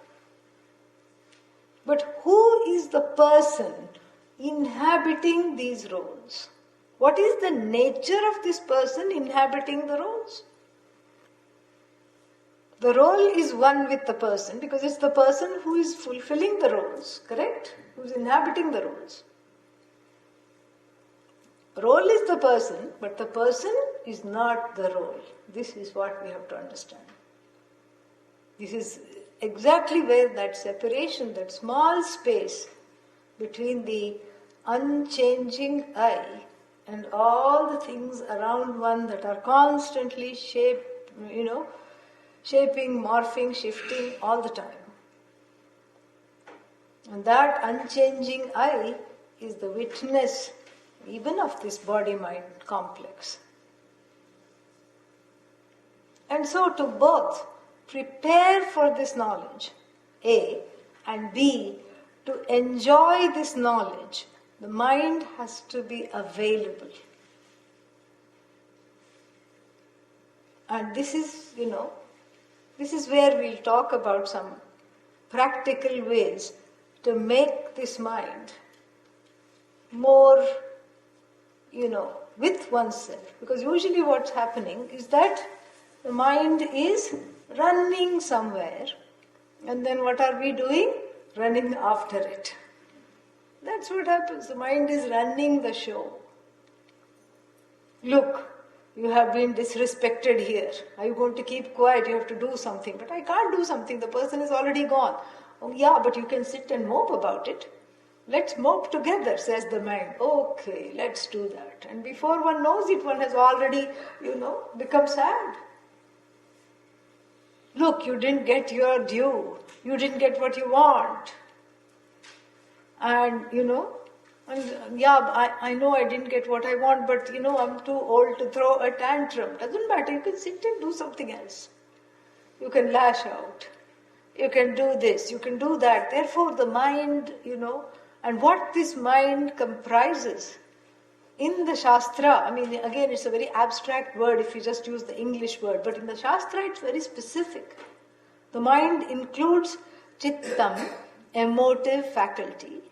But who is the person inhabiting these roles? What is the nature of this person inhabiting the roles? The role is one with the person because it's the person who is fulfilling the roles, correct? Who's inhabiting the roles. Role is the person, but the person is not the role. This is what we have to understand. This is exactly where that separation, that small space between the unchanging I and all the things around one that are constantly shaping, morphing, shifting all the time. And that unchanging I is the witness even of this body-mind complex. And so to both prepare for this knowledge, A, And B, to enjoy this knowledge, the mind has to be available. And this is, this is where we'll talk about some practical ways to make this mind more, with oneself. Because usually what's happening is that the mind is running somewhere, and then what are we doing? Running after it. That's what happens. The mind is running the show. Look, you have been disrespected here. Are you going to keep quiet? You have to do something. But I can't do something. The person is already gone. Oh yeah, but you can sit and mope about it. Let's mope together, says the mind. Okay, let's do that. And before one knows it, one has already, become sad. Look, you didn't get your due. You didn't get what you want. And, I know I didn't get what I want, but, I'm too old to throw a tantrum. Doesn't matter. You can sit and do something else. You can lash out. You can do this. You can do that. Therefore, the mind, and what this mind comprises in the Shastra, again, it's a very abstract word if you just use the English word, but in the Shastra, it's very specific. The mind includes chittam, emotive faculty.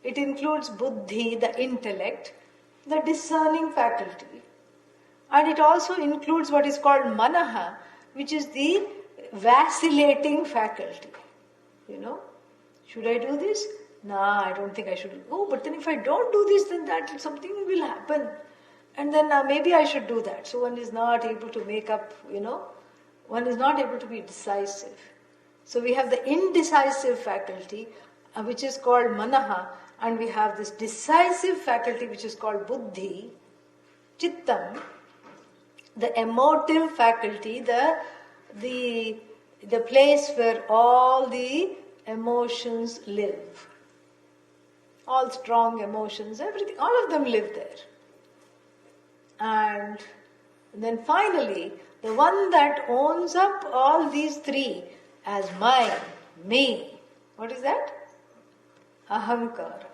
It includes buddhi, the intellect, the discerning faculty. And it also includes what is called manaha, which is the vacillating faculty. Should I do this? Nah, I don't think I should. Oh, but then if I don't do this, then that something will happen. And then maybe I should do that. So one is not able to make up, one is not able to be decisive. So we have the indecisive faculty, which is called manaha, and we have this decisive faculty, which is called buddhi, chittam, the emotive faculty, the place where all the emotions live. All strong emotions, everything, all of them live there. And then finally, the one that owns up all these three as mine, me. What is that? Ahankara.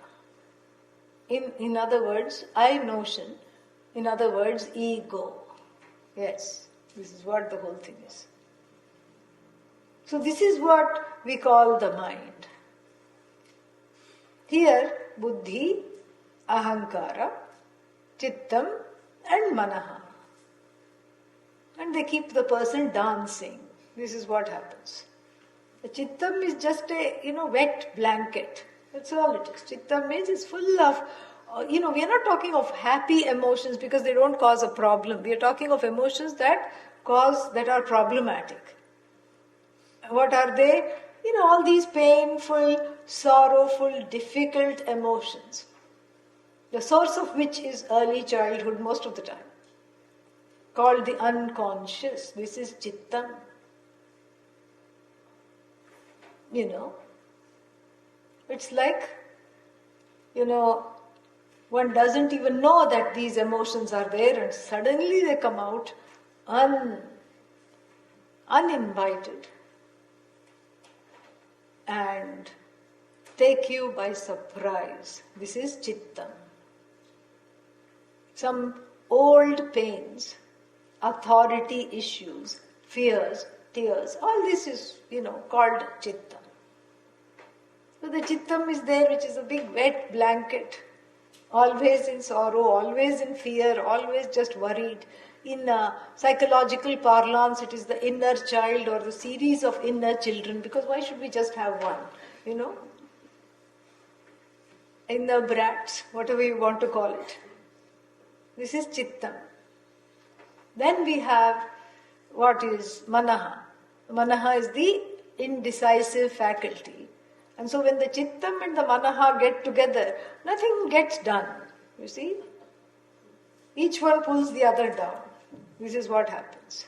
In other words, I notion. In other words, ego. Yes, this is what the whole thing is. So this is what we call the mind. Here, buddhi, ahankara, chittam and manaha. And they keep the person dancing. This is what happens. The chittam is just a, wet blanket. That's all it is. Chittam means it's full of, we are not talking of happy emotions because they don't cause a problem. We are talking of emotions that are problematic. What are they? All these painful, sorrowful, difficult emotions. The source of which is early childhood most of the time. Called the unconscious. This is chittam. It's like, one doesn't even know that these emotions are there and suddenly they come out uninvited and take you by surprise. This is chittam. Some old pains, authority issues, fears, tears, all this is, called chittam. So the chittam is there, which is a big wet blanket, always in sorrow, always in fear, always just worried. In psychological parlance, it is the inner child or the series of inner children, because why should we just have one, Inner brats, whatever you want to call it. This is chittam. Then we have what is manaha. Manaha is the indecisive faculty. And so when the chittam and the manaha get together, nothing gets done. You see? Each one pulls the other down. This is what happens.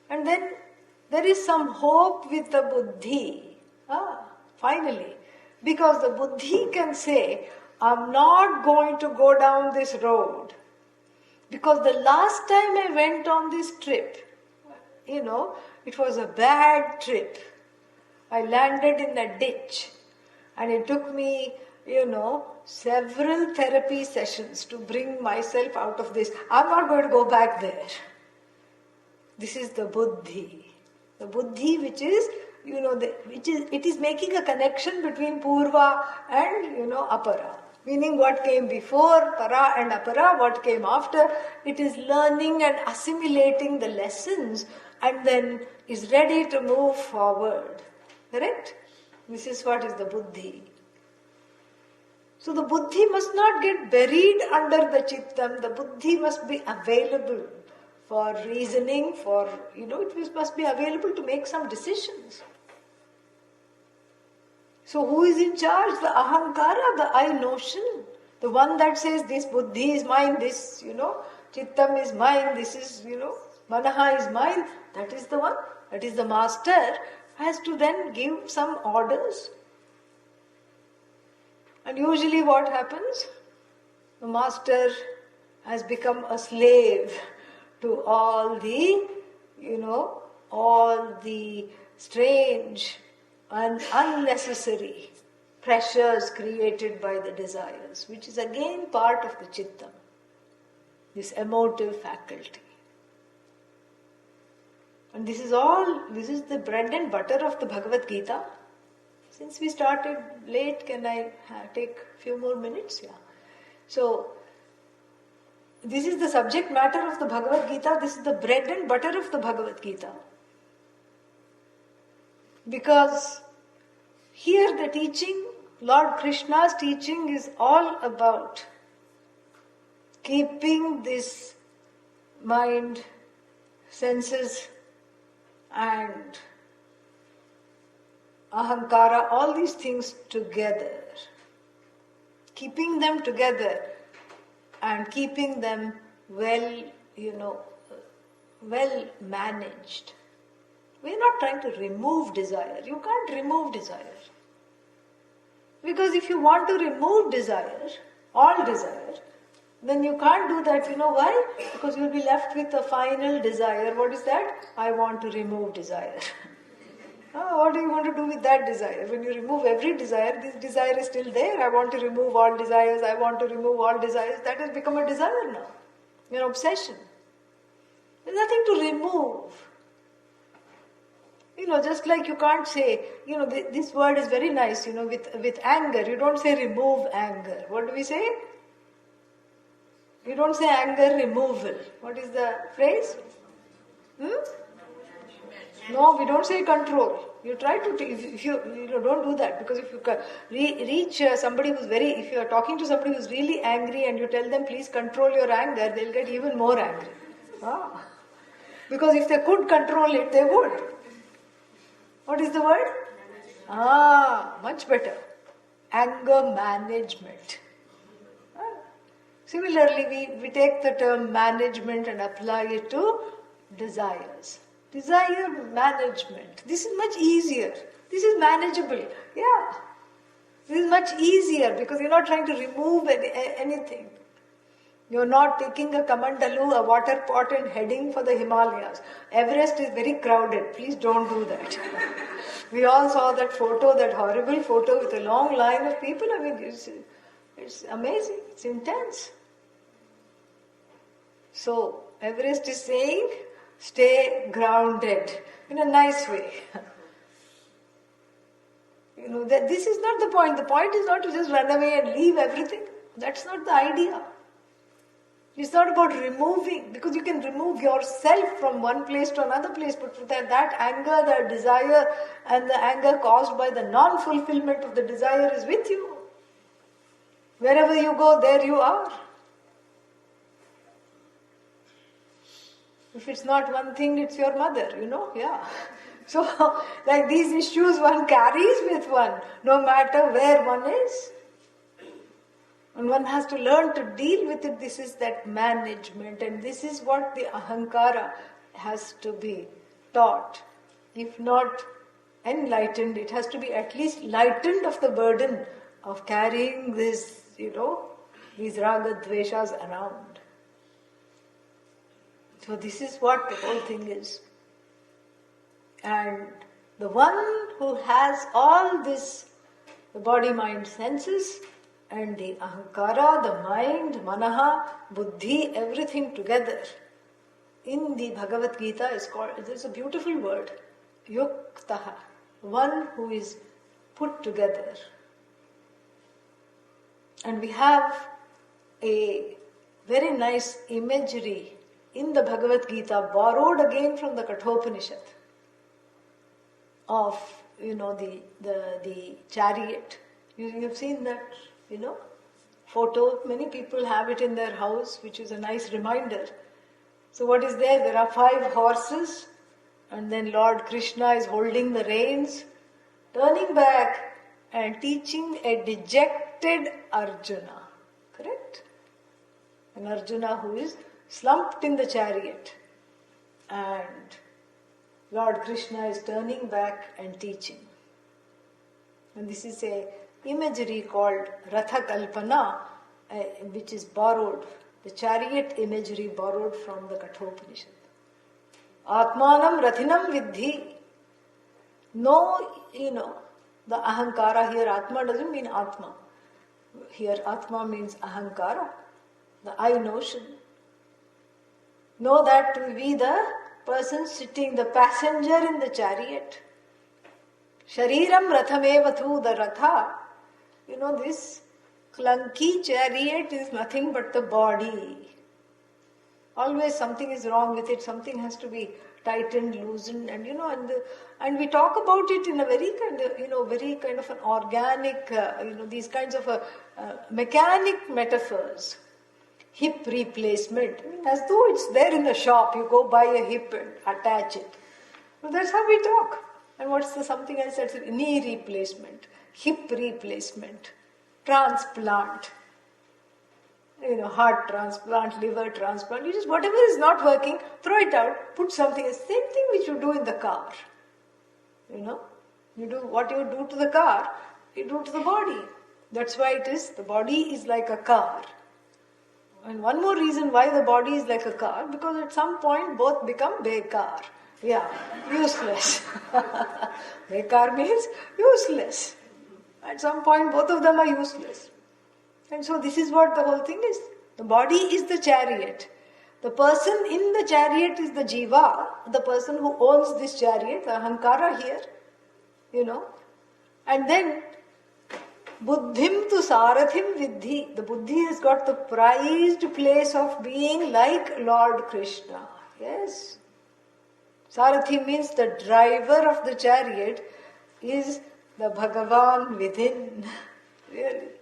And then there is some hope with the buddhi. Finally. Because the buddhi can say, I'm not going to go down this road. Because the last time I went on this trip, it was a bad trip. I landed in a ditch. And it took me, several therapy sessions to bring myself out of this. I'm not going to go back there. This is the buddhi. The buddhi which is, it is making a connection between purva and, apara. Meaning what came before, para and apara, what came after. It is learning and assimilating the lessons and then is ready to move forward. Correct? This is what is the buddhi. So the buddhi must not get buried under the chittam. The buddhi must be available for reasoning, it must be available to make some decisions. So who is in charge? The ahankara, the I notion. The one that says this buddhi is mine, this, chittam is mine, this is, manaha is mine. That is the one. That is the master. Has to then give some orders. And usually what happens? The master has become a slave to all the strange and unnecessary pressures created by the desires, which is again part of the chittam, this emotive faculty. And this is the bread and butter of the Bhagavad Gita. Since we started late, can I take a few more minutes? Yeah. So, this is the subject matter of the Bhagavad Gita. This is the bread and butter of the Bhagavad Gita. Because here the teaching, Lord Krishna's teaching is all about keeping this mind, senses and ahankara, all these things together. Keeping them together and keeping them well managed. We're not trying to remove desire. You can't remove desire. Because if you want to remove desire, all desire, then you can't do that. You know why? Because you'll be left with a final desire. What is that? I want to remove desire. What do you want to do with that desire? When you remove every desire, this desire is still there. I want to remove all desires. I want to remove all desires. That has become a desire now. An obsession. There's nothing to remove. Just like you can't say, this word is very nice, with anger. You don't say remove anger. What do we say? You don't say anger removal. What is the phrase? No, we don't say control. You try to, if you don't do that, because if you reach somebody who's if you are talking to somebody who's really angry and you tell them please control your anger, they'll get even more angry. Because if they could control it, they would. What is the word? Much better. Anger management. Similarly, we take the term management and apply it to desires. Desire management. This is much easier. This is manageable. Yeah. This is much easier because you're not trying to remove anything. You're not taking a kamandalu, a water pot and heading for the Himalayas. Everest is very crowded. Please don't do that. We all saw that photo, that horrible photo with a long line of people. I mean, it's amazing. It's intense. So, Everest is saying, stay grounded in a nice way. That this is not the point. The point is not to just run away and leave everything. That's not the idea. It's not about removing, because you can remove yourself from one place to another place, but that anger, the desire, and the anger caused by the non-fulfillment of the desire is with you. Wherever you go, there you are. If it's not one thing, it's your mother, yeah. So, like these issues one carries with one, no matter where one is. And one has to learn to deal with it. This is that management, and this is what the ahankara has to be taught. If not enlightened, it has to be at least lightened of the burden of carrying this, these raga dveshas around. So this is what the whole thing is. And The one who has all this, the body, mind, senses, and the ahankara, the mind, manaha, buddhi, everything together. In the Bhagavad Gita is called, there's a beautiful word, yuktaha, one who is put together. And we have a very nice imagery in the Bhagavad Gita, borrowed again from the Kathopanishad, of the chariot. You've seen that, photo. Many people have it in their house, which is a nice reminder. So what is there? There are 5 horses, and then Lord Krishna is holding the reins, turning back and teaching a dejected Arjuna. Correct? An Arjuna who is slumped in the chariot, and Lord Krishna is turning back and teaching. And this is a imagery called Ratha Kalpana, which is borrowed, the chariot imagery borrowed from the Kathopanishad. Atmanam Rathinam Vidhi. No, the ahankara here, Atma doesn't mean Atma. Here Atma means ahankara, the I notion. Know that to be the person sitting, the passenger in the chariot. Shariram Rathamevatu, the Ratha. This clunky chariot is nothing but the body. Always something is wrong with it, something has to be tightened, loosened, and we talk about it in a very kind of an organic, these kinds of mechanic metaphors. Hip replacement, as though it's there in the shop. You go buy a hip and attach it. Well, that's how we talk. And what's the something else? That's knee replacement, hip replacement, transplant, heart transplant, liver transplant. You just, whatever is not working, throw it out, put something. Same thing which you do in the car. You do what you do to the car, you do to the body. That's why it is, the body is like a car. And one more reason why the body is like a car, because at some point both become bekar. Yeah, useless. Bekar means useless. At some point both of them are useless. And so this is what the whole thing is. The body is the chariot. The person in the chariot is the jiva, the person who owns this chariot, the ahankara here, And then Buddhim tu sarathim vidhi. The buddhi has got the prized place of being like Lord Krishna. Yes. Sarathi means the driver of the chariot is the Bhagavan within. Really.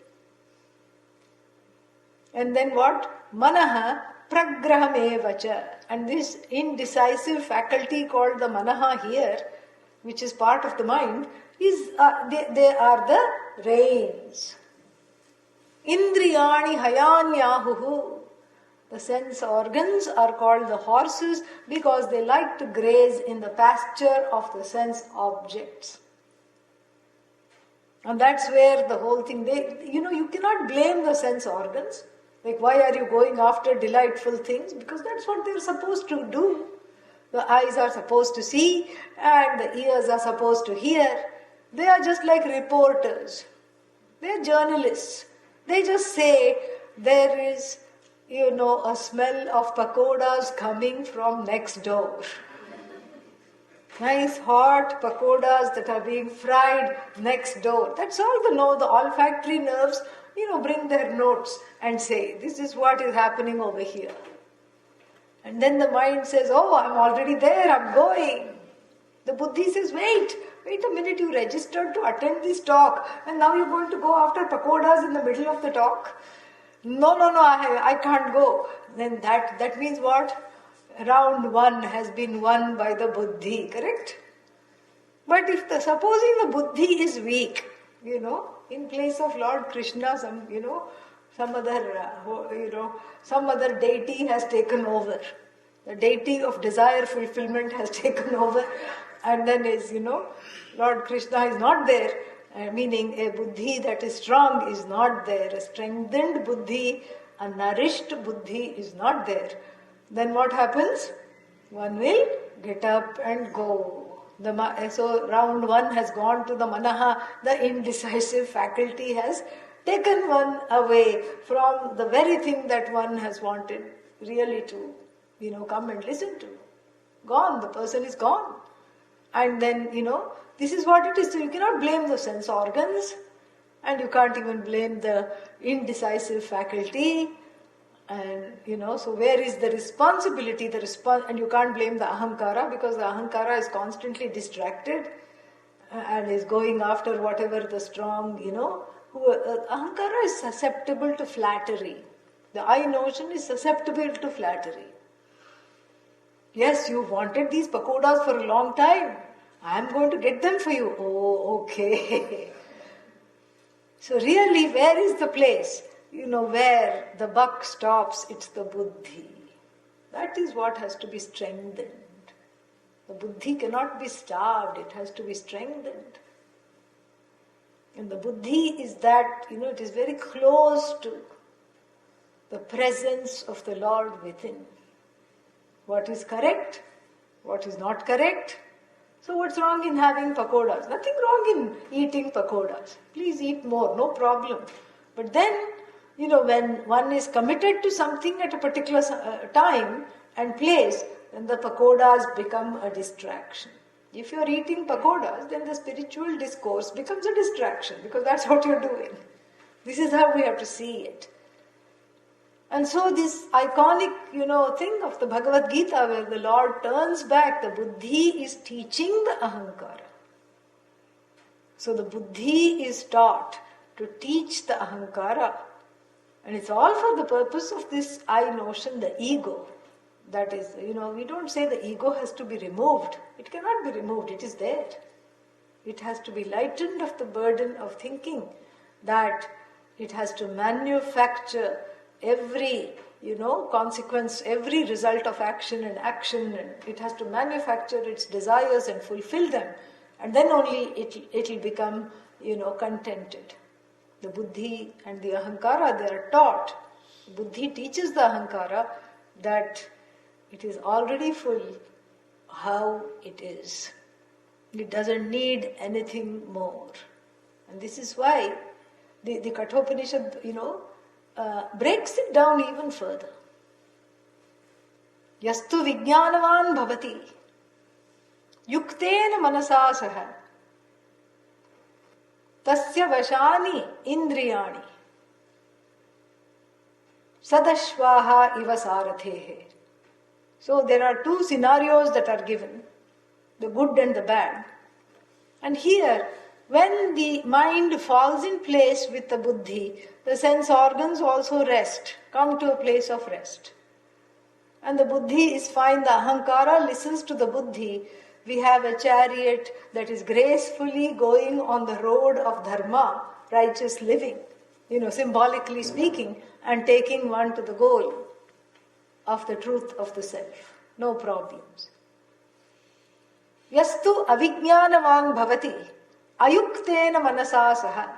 And then what? Manaha pragrahamevacha. And this indecisive faculty called the manaha here, which is part of the mind, is they are the reins. Indriyani hayanyahuhu. The sense organs are called the horses because they like to graze in the pasture of the sense objects. And that's where the whole thing, you cannot blame the sense organs. Like, why are you going after delightful things? Because that's what they're supposed to do. The eyes are supposed to see and the ears are supposed to hear. They are just like reporters. They're journalists. They just say there is, a smell of pakodas coming from next door. Nice hot pakodas that are being fried next door. That's all the olfactory nerves, bring their notes and say, this is what is happening over here. And then the mind says, oh, I'm already there, I'm going. The buddhi says, wait a minute, you registered to attend this talk and now you're going to go after pakodas in the middle of the talk? No, I can't go. Then that means what? Round 1 has been won by the buddhi, correct? But if supposing the buddhi is weak, in place of Lord Krishna, some other deity has taken over. The deity of desire fulfillment has taken over, and then Lord Krishna is not there, meaning a buddhi that is strong is not there. A strengthened buddhi, a nourished buddhi is not there. Then what happens? One will get up and go. So round one has gone to the manaha, the indecisive faculty has taken one away from the very thing that one has wanted really to, come and listen to. Gone, the person is gone. And then, this is what it is. So you cannot blame the sense organs, and you can't even blame the indecisive faculty. And, so where is the responsibility? And you can't blame the ahankara, because the ahankara is constantly distracted and is going after whatever the strong, ahankara is susceptible to flattery. The I notion is susceptible to flattery. Yes, you wanted these pakodas for a long time. I am going to get them for you. Oh, okay. So really, where is the place? Where the buck stops, it's the buddhi. That is what has to be strengthened. The buddhi cannot be starved, it has to be strengthened. And the buddhi is that, it is very close to the presence of the Lord within. What is correct? What is not correct? So what's wrong in having pakodas? Nothing wrong in eating pakodas. Please eat more, no problem. But then, when one is committed to something at a particular time and place, then the pakodas become a distraction. If you are eating pakodas, then the spiritual discourse becomes a distraction, because that's what you're doing. This is how we have to see it. And so this iconic, thing of the Bhagavad Gita, where the Lord turns back, the buddhi is teaching the ahankara. So the buddhi is taught to teach the ahankara. And it's all for the purpose of this I notion, the ego. That is, we don't say the ego has to be removed. It cannot be removed, it is there. It has to be lightened of the burden of thinking that it has to manufacture every, consequence, every result of action, and it has to manufacture its desires and fulfill them. And then only it'll become, contented. The buddhi and the ahankara, they are taught. Buddhi teaches the ahankara that it is already full how it is. It doesn't need anything more. And this is why the Kathopanishad, breaks it down even further. Yastu vijnanavan bhavati yuktena manasa saha tasya vashani indriyani sadashvaha iva sarathehe. So there are two scenarios that are given, the good and the bad. And here, when the mind falls in place with the buddhi, the sense organs also rest, come to a place of rest. And the buddhi is fine, the ahankara listens to the buddhi. We have a chariot that is gracefully going on the road of dharma, righteous living, symbolically speaking, and taking one to the goal of the truth of the self. No problems. Yastu avijnanavang bhavati ayuktena manasa saha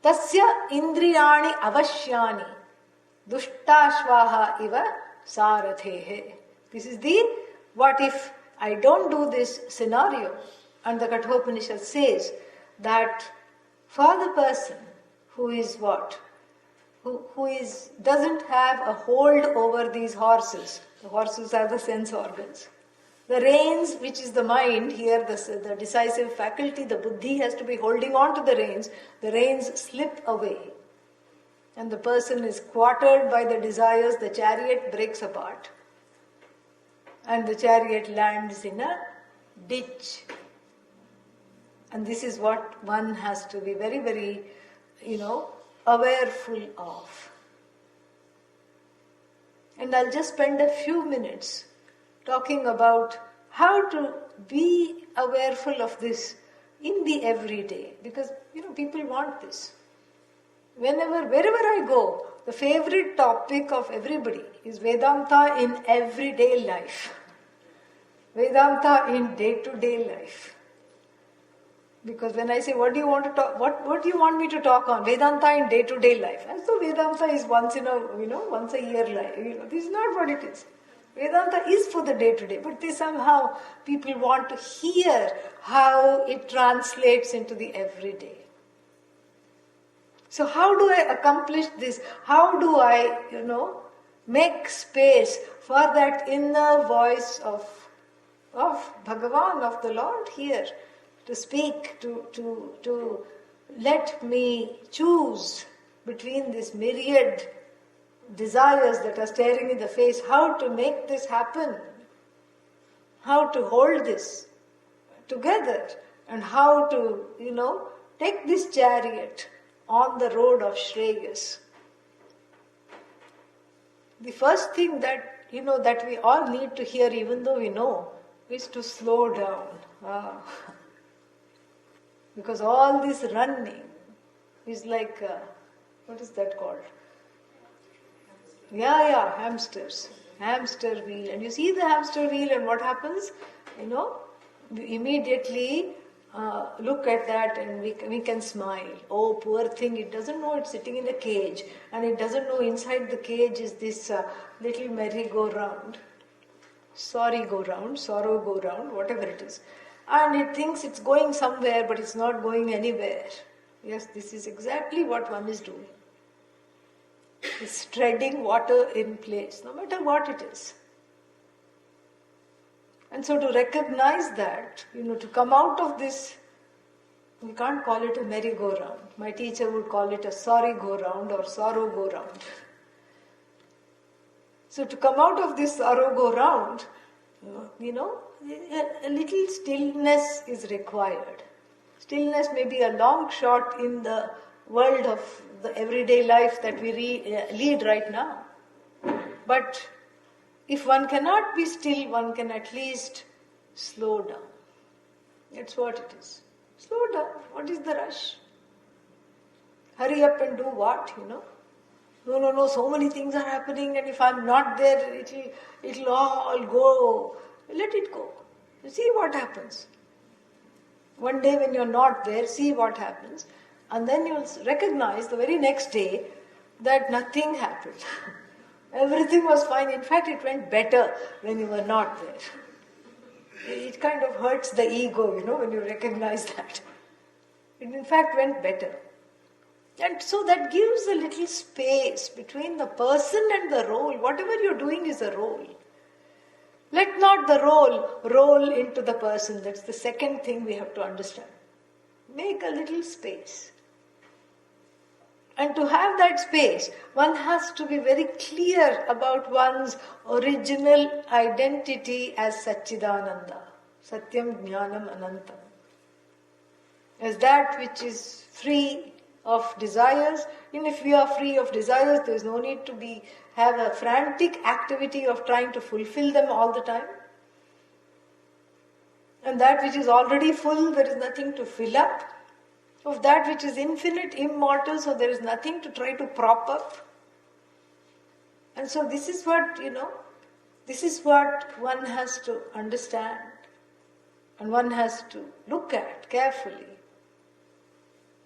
tasya indriyani avashyani duštashvaha iva sarathehe. This is the what if I don't do this scenario. And the Kathopanishad says that for the person who is what? Who doesn't have a hold over these horses. The horses are the sense organs. The reins, which is the mind, here the decisive faculty, the buddhi has to be holding on to the reins slip away. And the person is quartered by the desires, the chariot breaks apart. And the chariot lands in a ditch. And this is what one has to be very, very, awareful of. And I'll just spend a few minutes talking about how to be awareful of this in the everyday. Because, people want this. Wherever I go, the favorite topic of everybody is Vedanta in everyday life. Vedanta in day-to-day life. Because when I say, what do you want to talk? What do you want me to talk on? Vedanta in day-to-day life. As though Vedanta is once a year life. This is not what it is. Vedanta is for the day-to-day, but somehow people want to hear how it translates into the everyday. So how do I accomplish this? How do I, make space for that inner voice of Bhagavan, of the Lord here, to speak, to let me choose between this myriad desires that are staring in the face, how to make this happen, how to hold this together, and how to, take this chariot on the road of Shreyas. The first thing that, that we all need to hear, even though we know, is to slow down. Because all this running is like, what is that called? Yeah, hamsters. Hamster wheel. And you see the hamster wheel and what happens? We immediately look at that and we can smile. Oh, poor thing, it doesn't know it's sitting in a cage. And it doesn't know inside the cage is this little merry-go-round. Sorrow go-round, whatever it is. And it thinks it's going somewhere, but it's not going anywhere. Yes, this is exactly what one is doing. It's treading water in place, no matter what it is. And so to recognize that, to come out of this, we can't call it a merry-go-round. My teacher would call it a sorry go-round or sorrow go-round. So to come out of this sorrow go-round, a little stillness is required. Stillness may be a long shot in the world of the everyday life that we lead right now. But if one cannot be still, one can at least slow down. That's what it is. Slow down. What is the rush? Hurry up and do what, No, so many things are happening, and if I'm not there, it'll all go. Let it go. You see what happens. One day when you're not there, see what happens. And then you'll recognize the very next day that nothing happened. Everything was fine. In fact, it went better when you were not there. It kind of hurts the ego, when you recognize that. It in fact went better. And so that gives a little space between the person and the role. Whatever you're doing is a role. Let not the role roll into the person. That's the second thing we have to understand. Make a little space. And to have that space, one has to be very clear about one's original identity as Satchidananda, Satyam Jnanam Anantam. As that which is free of desires. And if we are free of desires, there is no need to have a frantic activity of trying to fulfill them all the time. And that which is already full, there is nothing to fill up. Of that which is infinite, immortal, so there is nothing to try to prop up. And so this is what, this is what one has to understand. And one has to look at carefully.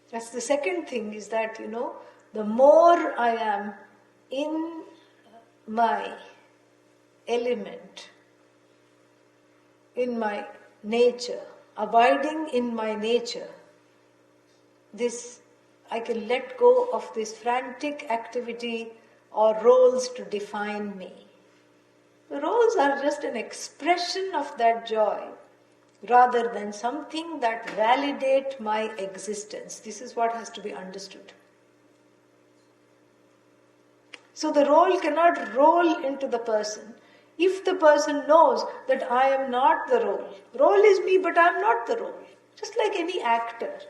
That's the second thing, is that, the more I am in my element, in my nature, abiding in my nature, I can let go of this frantic activity or roles to define me. The roles are just an expression of that joy rather than something that validate my existence. This is what has to be understood. So the role cannot roll into the person. If the person knows that I am not the role. Role is me, but I am not the role. Just like any actor.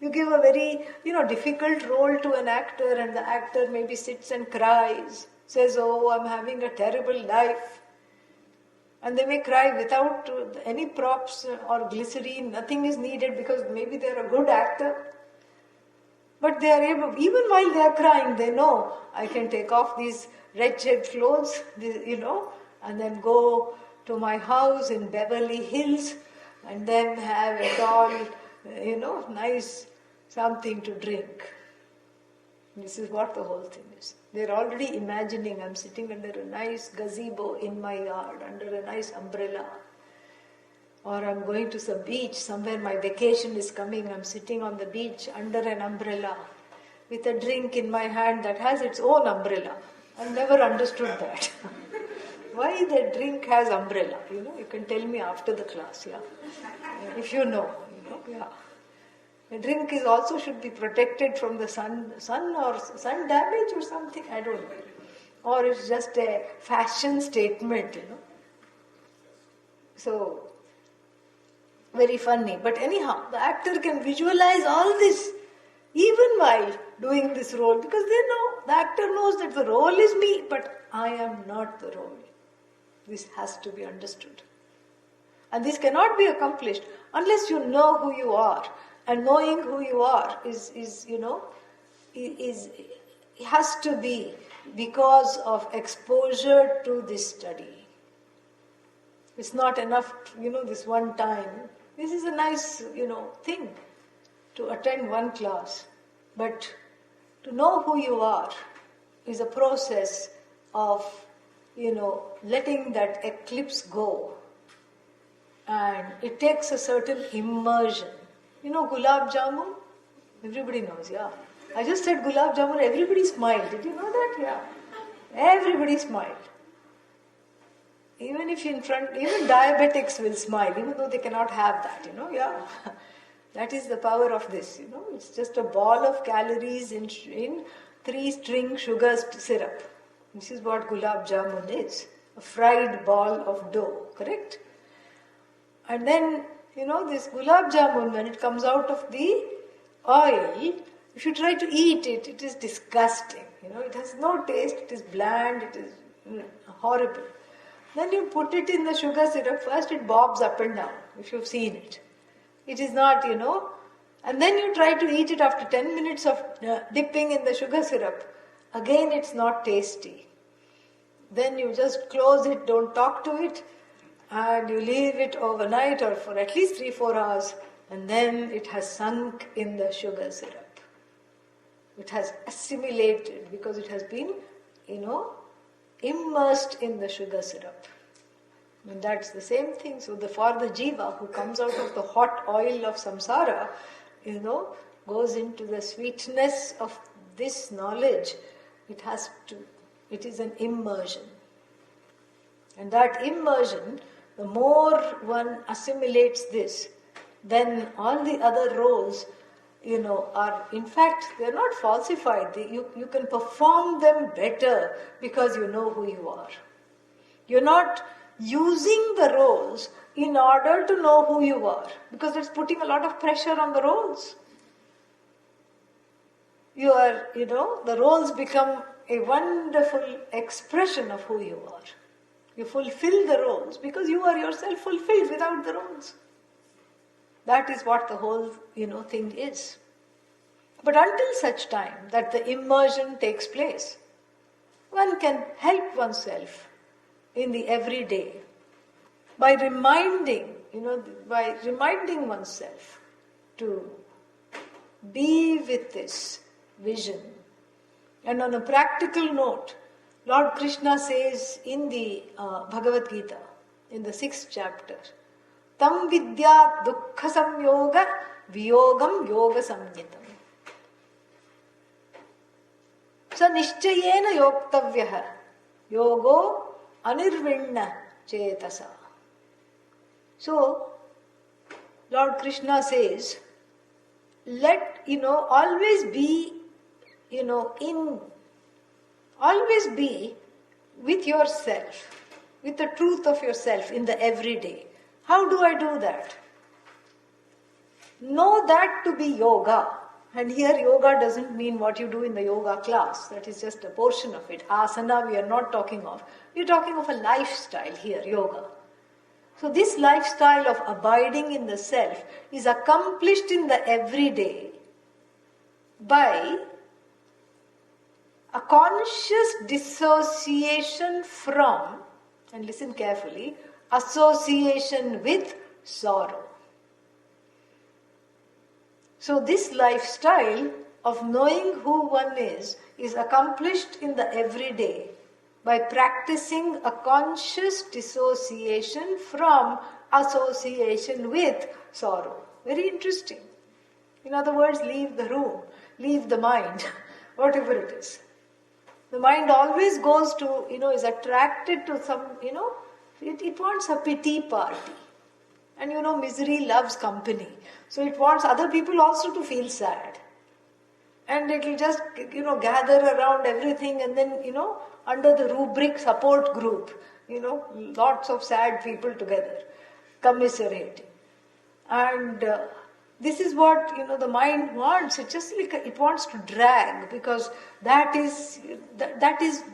You give a very, difficult role to an actor, and the actor maybe sits and cries, says, oh, I'm having a terrible life. And they may cry without any props or glycerine, nothing is needed because maybe they're a good actor. But they are able, even while they are crying, they know, I can take off these wretched clothes, and then go to my house in Beverly Hills, and then have it all, nice something to drink. This is what the whole thing is. They're already imagining I'm sitting under a nice gazebo in my yard, under a nice umbrella. Or I'm going to some beach, somewhere my vacation is coming, I'm sitting on the beach under an umbrella with a drink in my hand that has its own umbrella. I've never understood that. Why the drink has umbrella? You can tell me after the class, yeah. If you know, yeah. The drink is also should be protected from the sun or sun damage or something, I don't know. Or it's just a fashion statement, So, very funny. But anyhow, the actor can visualize all this even while doing this role, because the actor knows that the role is me, but I am not the role. This has to be understood. And this cannot be accomplished unless you know who you are. And knowing who you are has to be because of exposure to this study. It's not enough, this one time. This is a nice, thing to attend one class. But to know who you are is a process of, letting that eclipse go. And it takes a certain immersion. Gulab Jamun? Everybody knows, yeah. I just said Gulab Jamun, everybody smiled. Did you know that? Yeah. Everybody smiled. Even diabetics will smile, even though they cannot have that, yeah. That is the power of this, It's just a ball of calories in 3-string sugar syrup. This is what Gulab Jamun is. A fried ball of dough, correct? And then, this Gulab Jamun, when it comes out of the oil, if you try to eat it, it is disgusting. It has no taste, it is bland, it is horrible. Then you put it in the sugar syrup, first it bobs up and down, if you've seen it. It is not, and then you try to eat it after 10 minutes of dipping in the sugar syrup. Again, it's not tasty. Then you just close it, don't talk to it, and you leave it overnight or for at least 3-4 hours, and then it has sunk in the sugar syrup. It has assimilated because it has been, immersed in the sugar syrup. And that's the same thing. So for the jiva who comes out of the hot oil of samsara, goes into the sweetness of this knowledge, it is an immersion. And that immersion, the more one assimilates this, then all the other roles, are, in fact, they're not falsified. You can perform them better because you know who you are. You're not using the roles in order to know who you are, because it's putting a lot of pressure on the roles. The roles become a wonderful expression of who you are. You fulfill the roles because you are yourself fulfilled without the roles. That is what the whole, thing is. But until such time that the immersion takes place, one can help oneself in the everyday by reminding oneself to be with this vision. And on a practical note, Lord Krishna says in the Bhagavad Gita, in the 6th chapter, Tam vidya dukkha samyoga viyogam yoga samyitam. Sa nishchayena yoktavyaha yogo anirvinna chetasa. So, Lord Krishna says, always be, always be with yourself, with the truth of yourself in the everyday. How do I do that? Know that to be yoga. And here yoga doesn't mean what you do in the yoga class. That is just a portion of it. Asana we are not talking of. We are talking of a lifestyle here, yoga. So this lifestyle of abiding in the self is accomplished in the everyday by a conscious dissociation from, and listen carefully, association with sorrow. So this lifestyle of knowing who one is accomplished in the everyday by practicing a conscious dissociation from association with sorrow. Very interesting. In other words, leave the room, leave the mind, whatever it is. The mind always goes to, is attracted to some, it wants a pity party. And misery loves company. So it wants other people also to feel sad. And it will just, gather around everything and then, under the rubric support group, lots of sad people together, commiserating. And this is what, the mind wants. It just it wants to drag, because that is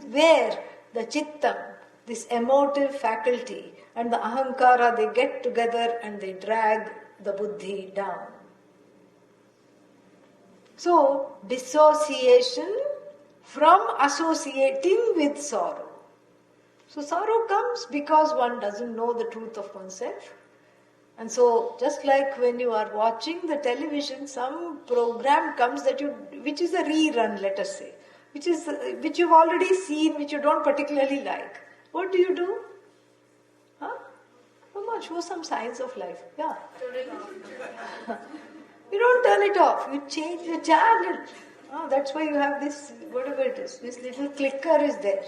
where the chittam, this emotive faculty, and the ahankara, they get together and they drag the buddhi down. So, dissociation from associating with sorrow. So, sorrow comes because one doesn't know the truth of oneself. And so, just like when you are watching the television, some program comes which is a rerun, let us say, which you've already seen, which you don't particularly like. What do? Huh? Come on, show some signs of life. Yeah. You don't turn it off. You change the channel. That's why you have this, whatever it is, this little clicker is there.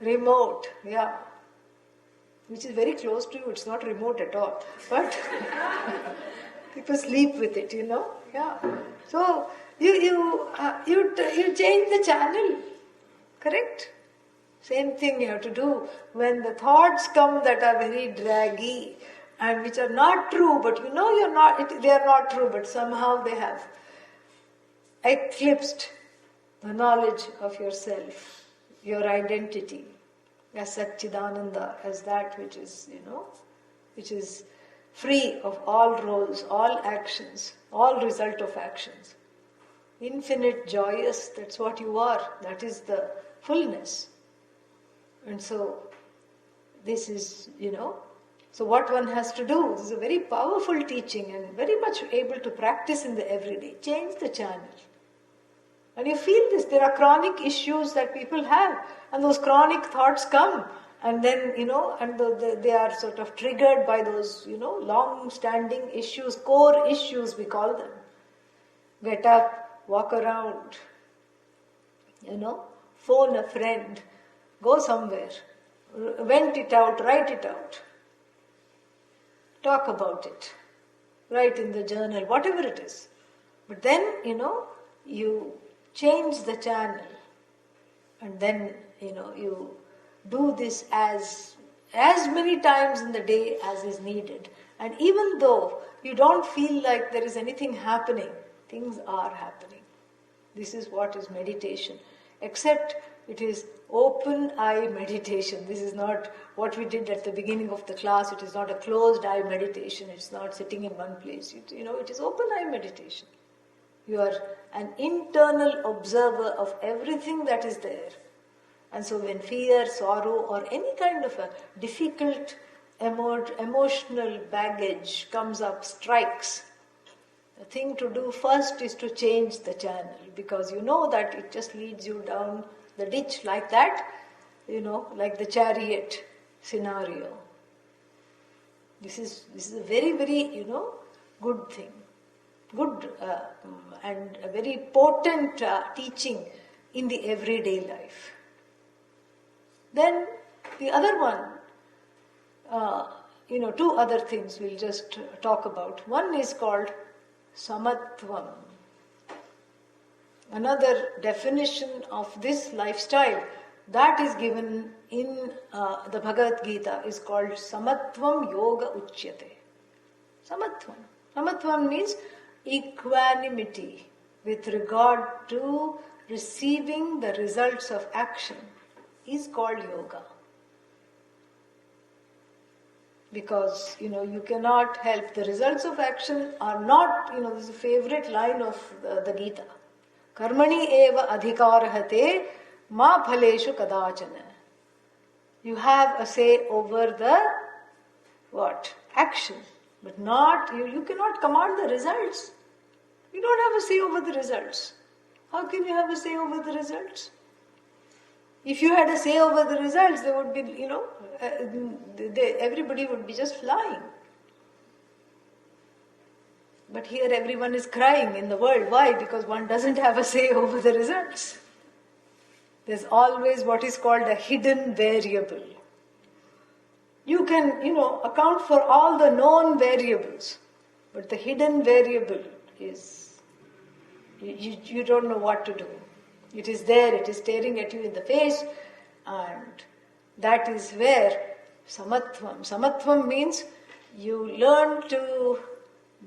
Remote, yeah. Which is very close to you. It's not remote at all. But people sleep with it, Yeah. So you change the channel. Correct? Same thing you have to do when the thoughts come that are very draggy and which are not true, but they are not true, but somehow they have eclipsed the knowledge of yourself, your identity, as Satchidananda, as that which is, which is free of all roles, all actions, all result of actions. Infinite, joyous, that's what you are. That is the fullness. And so, this is, so what one has to do, this is a very powerful teaching and very much able to practice in the everyday. Change the channel. And you feel this, there are chronic issues that people have, and those chronic thoughts come, and then, they are sort of triggered by those, long-standing issues, core issues we call them. Get up, walk around, phone a friend, go somewhere, vent it out, write it out, talk about it, write in the journal, whatever it is. But then, you change the channel, and then, you do this as many times in the day as is needed. And even though you don't feel like there is anything happening, things are happening. This is what is meditation. Except it is open eye meditation. This is not what we did at the beginning of the class. It is not a closed eye meditation. It's not sitting in one place. It is open eye meditation. You are an internal observer of everything that is there. And so when fear, sorrow, or any kind of a difficult emotional baggage comes up, strikes, the thing to do first is to change the channel, because you know that it just leads you down the ditch like that, like the chariot scenario. This is a very, very, good thing. Good and a very potent teaching in the everyday life. Then the other one, two other things we'll just talk about. One is called samatvam. Another definition of this lifestyle that is given in the Bhagavad Gita is called samatvam yoga uchyate. Samatvam. Samatvam means equanimity with regard to receiving the results of action is called yoga. Because, you cannot help. The results of action are not, this is a favorite line of the Gita. Karmani eva adhikarahate ma phaleshu kadachana. You have a say over the, action. But not, you cannot command the results. You don't have a say over the results. How can you have a say over the results? If you had a say over the results, there would be, everybody would be just flying. But here everyone is crying in the world. Why? Because one doesn't have a say over the results. There's always what is called a hidden variable. You can, account for all the known variables, but the hidden variable is, you don't know what to do. It is there, it is staring at you in the face, and that is where Samatvam means you learn to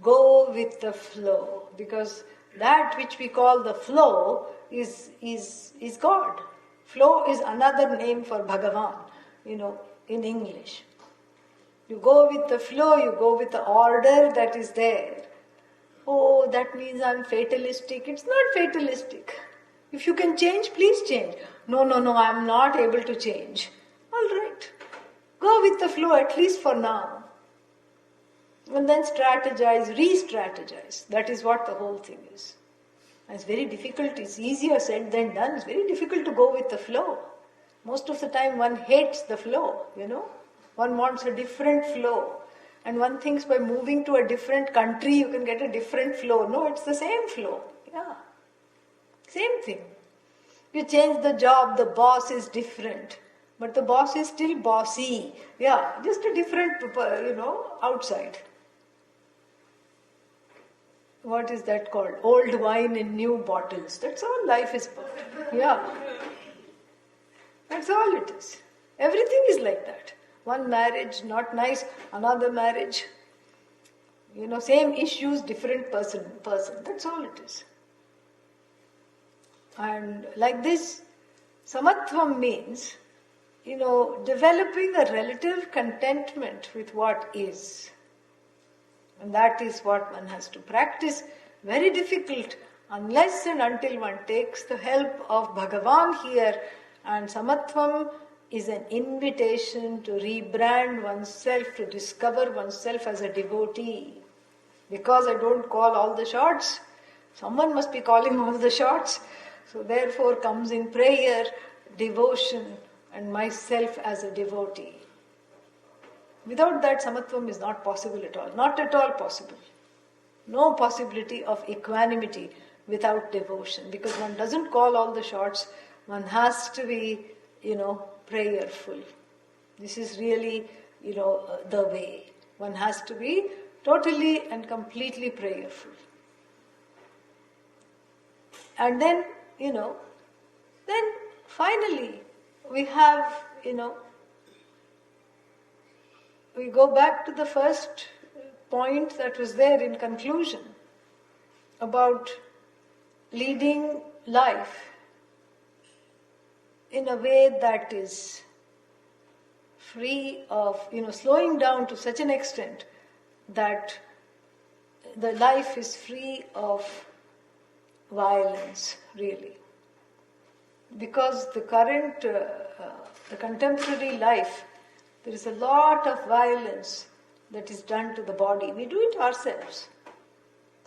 go with the flow, because that which we call the flow is God. Flow is another name for Bhagavan, in English. You go with the flow, you go with the order that is there. Oh, that means I'm fatalistic. It's not fatalistic. If you can change, please change. No, I'm not able to change. All right. Go with the flow, at least for now. And then strategize, re-strategize. That is what the whole thing is. And it's very difficult. It's easier said than done. It's very difficult to go with the flow. Most of the time one hates the flow, One wants a different flow. And one thinks by moving to a different country you can get a different flow. No, it's the same flow. Yeah. Same thing. You change the job, the boss is different. But the boss is still bossy. Yeah, just a different, outside. What is that called? Old wine in new bottles. That's all life is about. Yeah. That's all it is. Everything is like that. One marriage, not nice. Another marriage. Same issues, different person. That's all it is. And like this, Samatvam means, developing a relative contentment with what is. And that is what one has to practice. Very difficult unless and until one takes the help of Bhagavan here. And Samatvam is an invitation to rebrand oneself, to discover oneself as a devotee. Because I don't call all the shots, someone must be calling all the shots. So therefore comes in prayer, devotion, and myself as a devotee. Without that, Samatvam is not possible at all. Not at all possible. No possibility of equanimity without devotion. Because one doesn't call all the shots. One has to be, prayerful. This is really, the way. One has to be totally and completely prayerful. And then, then finally we have, we go back to the first point that was there in conclusion about leading life in a way that is free of, slowing down to such an extent that the life is free of violence, really. Because the current, the contemporary life, there is a lot of violence that is done to the body. We do it ourselves.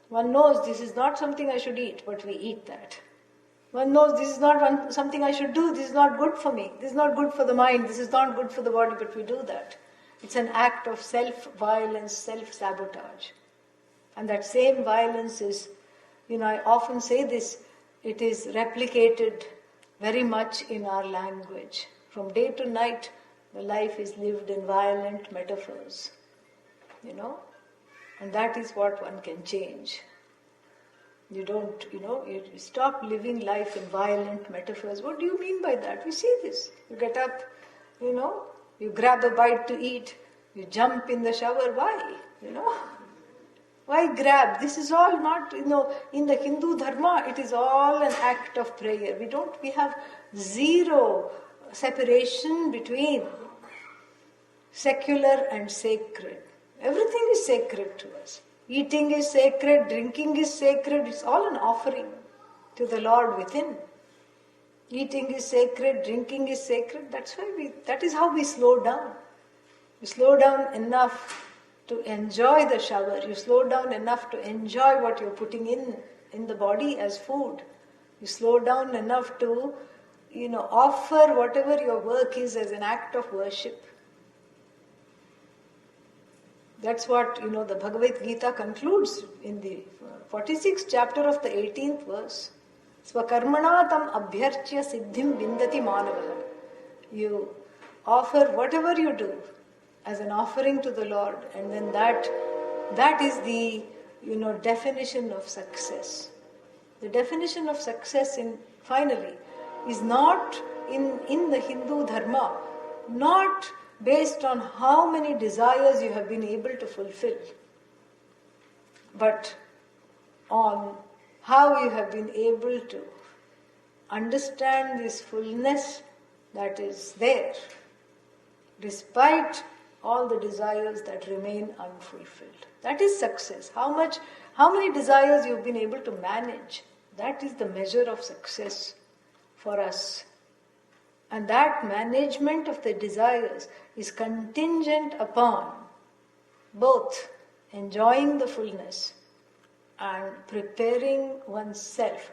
One knows this is not something I should eat, but we eat that. One knows this is not something I should do, this is not good for me, this is not good for the mind, this is not good for the body, but we do that. It's an act of self-violence, self-sabotage. And that same violence is, I often say this, it is replicated very much in our language. From day to night, the life is lived in violent metaphors, and that is what one can change. You don't, you stop living life in violent metaphors. What do you mean by that? We see this. You get up, you grab a bite to eat, you jump in the shower. Why? Why grab? This is all not, in the Hindu Dharma, it is all an act of prayer. We have zero separation between secular and sacred. Everything is sacred to us. Eating is sacred, drinking is sacred, it's all an offering to the Lord within. Eating is sacred, drinking is sacred, that is how we slow down. We slow down enough to enjoy the shower. You slow down enough to enjoy what you're putting in the body as food. You slow down enough to, offer whatever your work is as an act of worship. That's what, the Bhagavad Gita concludes in the 46th chapter of the 18th verse. Swakarmana tam abhyarchya siddhim bindati manavaha. You offer whatever you do as an offering to the Lord, and then that is the, definition of success. The definition of success finally is not in the Hindu dharma, not based on how many desires you have been able to fulfill, but on how you have been able to understand this fullness that is there, despite all the desires that remain unfulfilled. That is success. How many desires you've been able to manage, that is the measure of success for us. And that management of the desires is contingent upon both enjoying the fullness and preparing oneself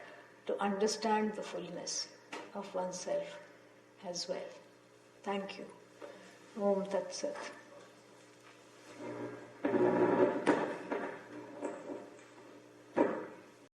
to understand the fullness of oneself as well. Thank you. Om Tat Sat.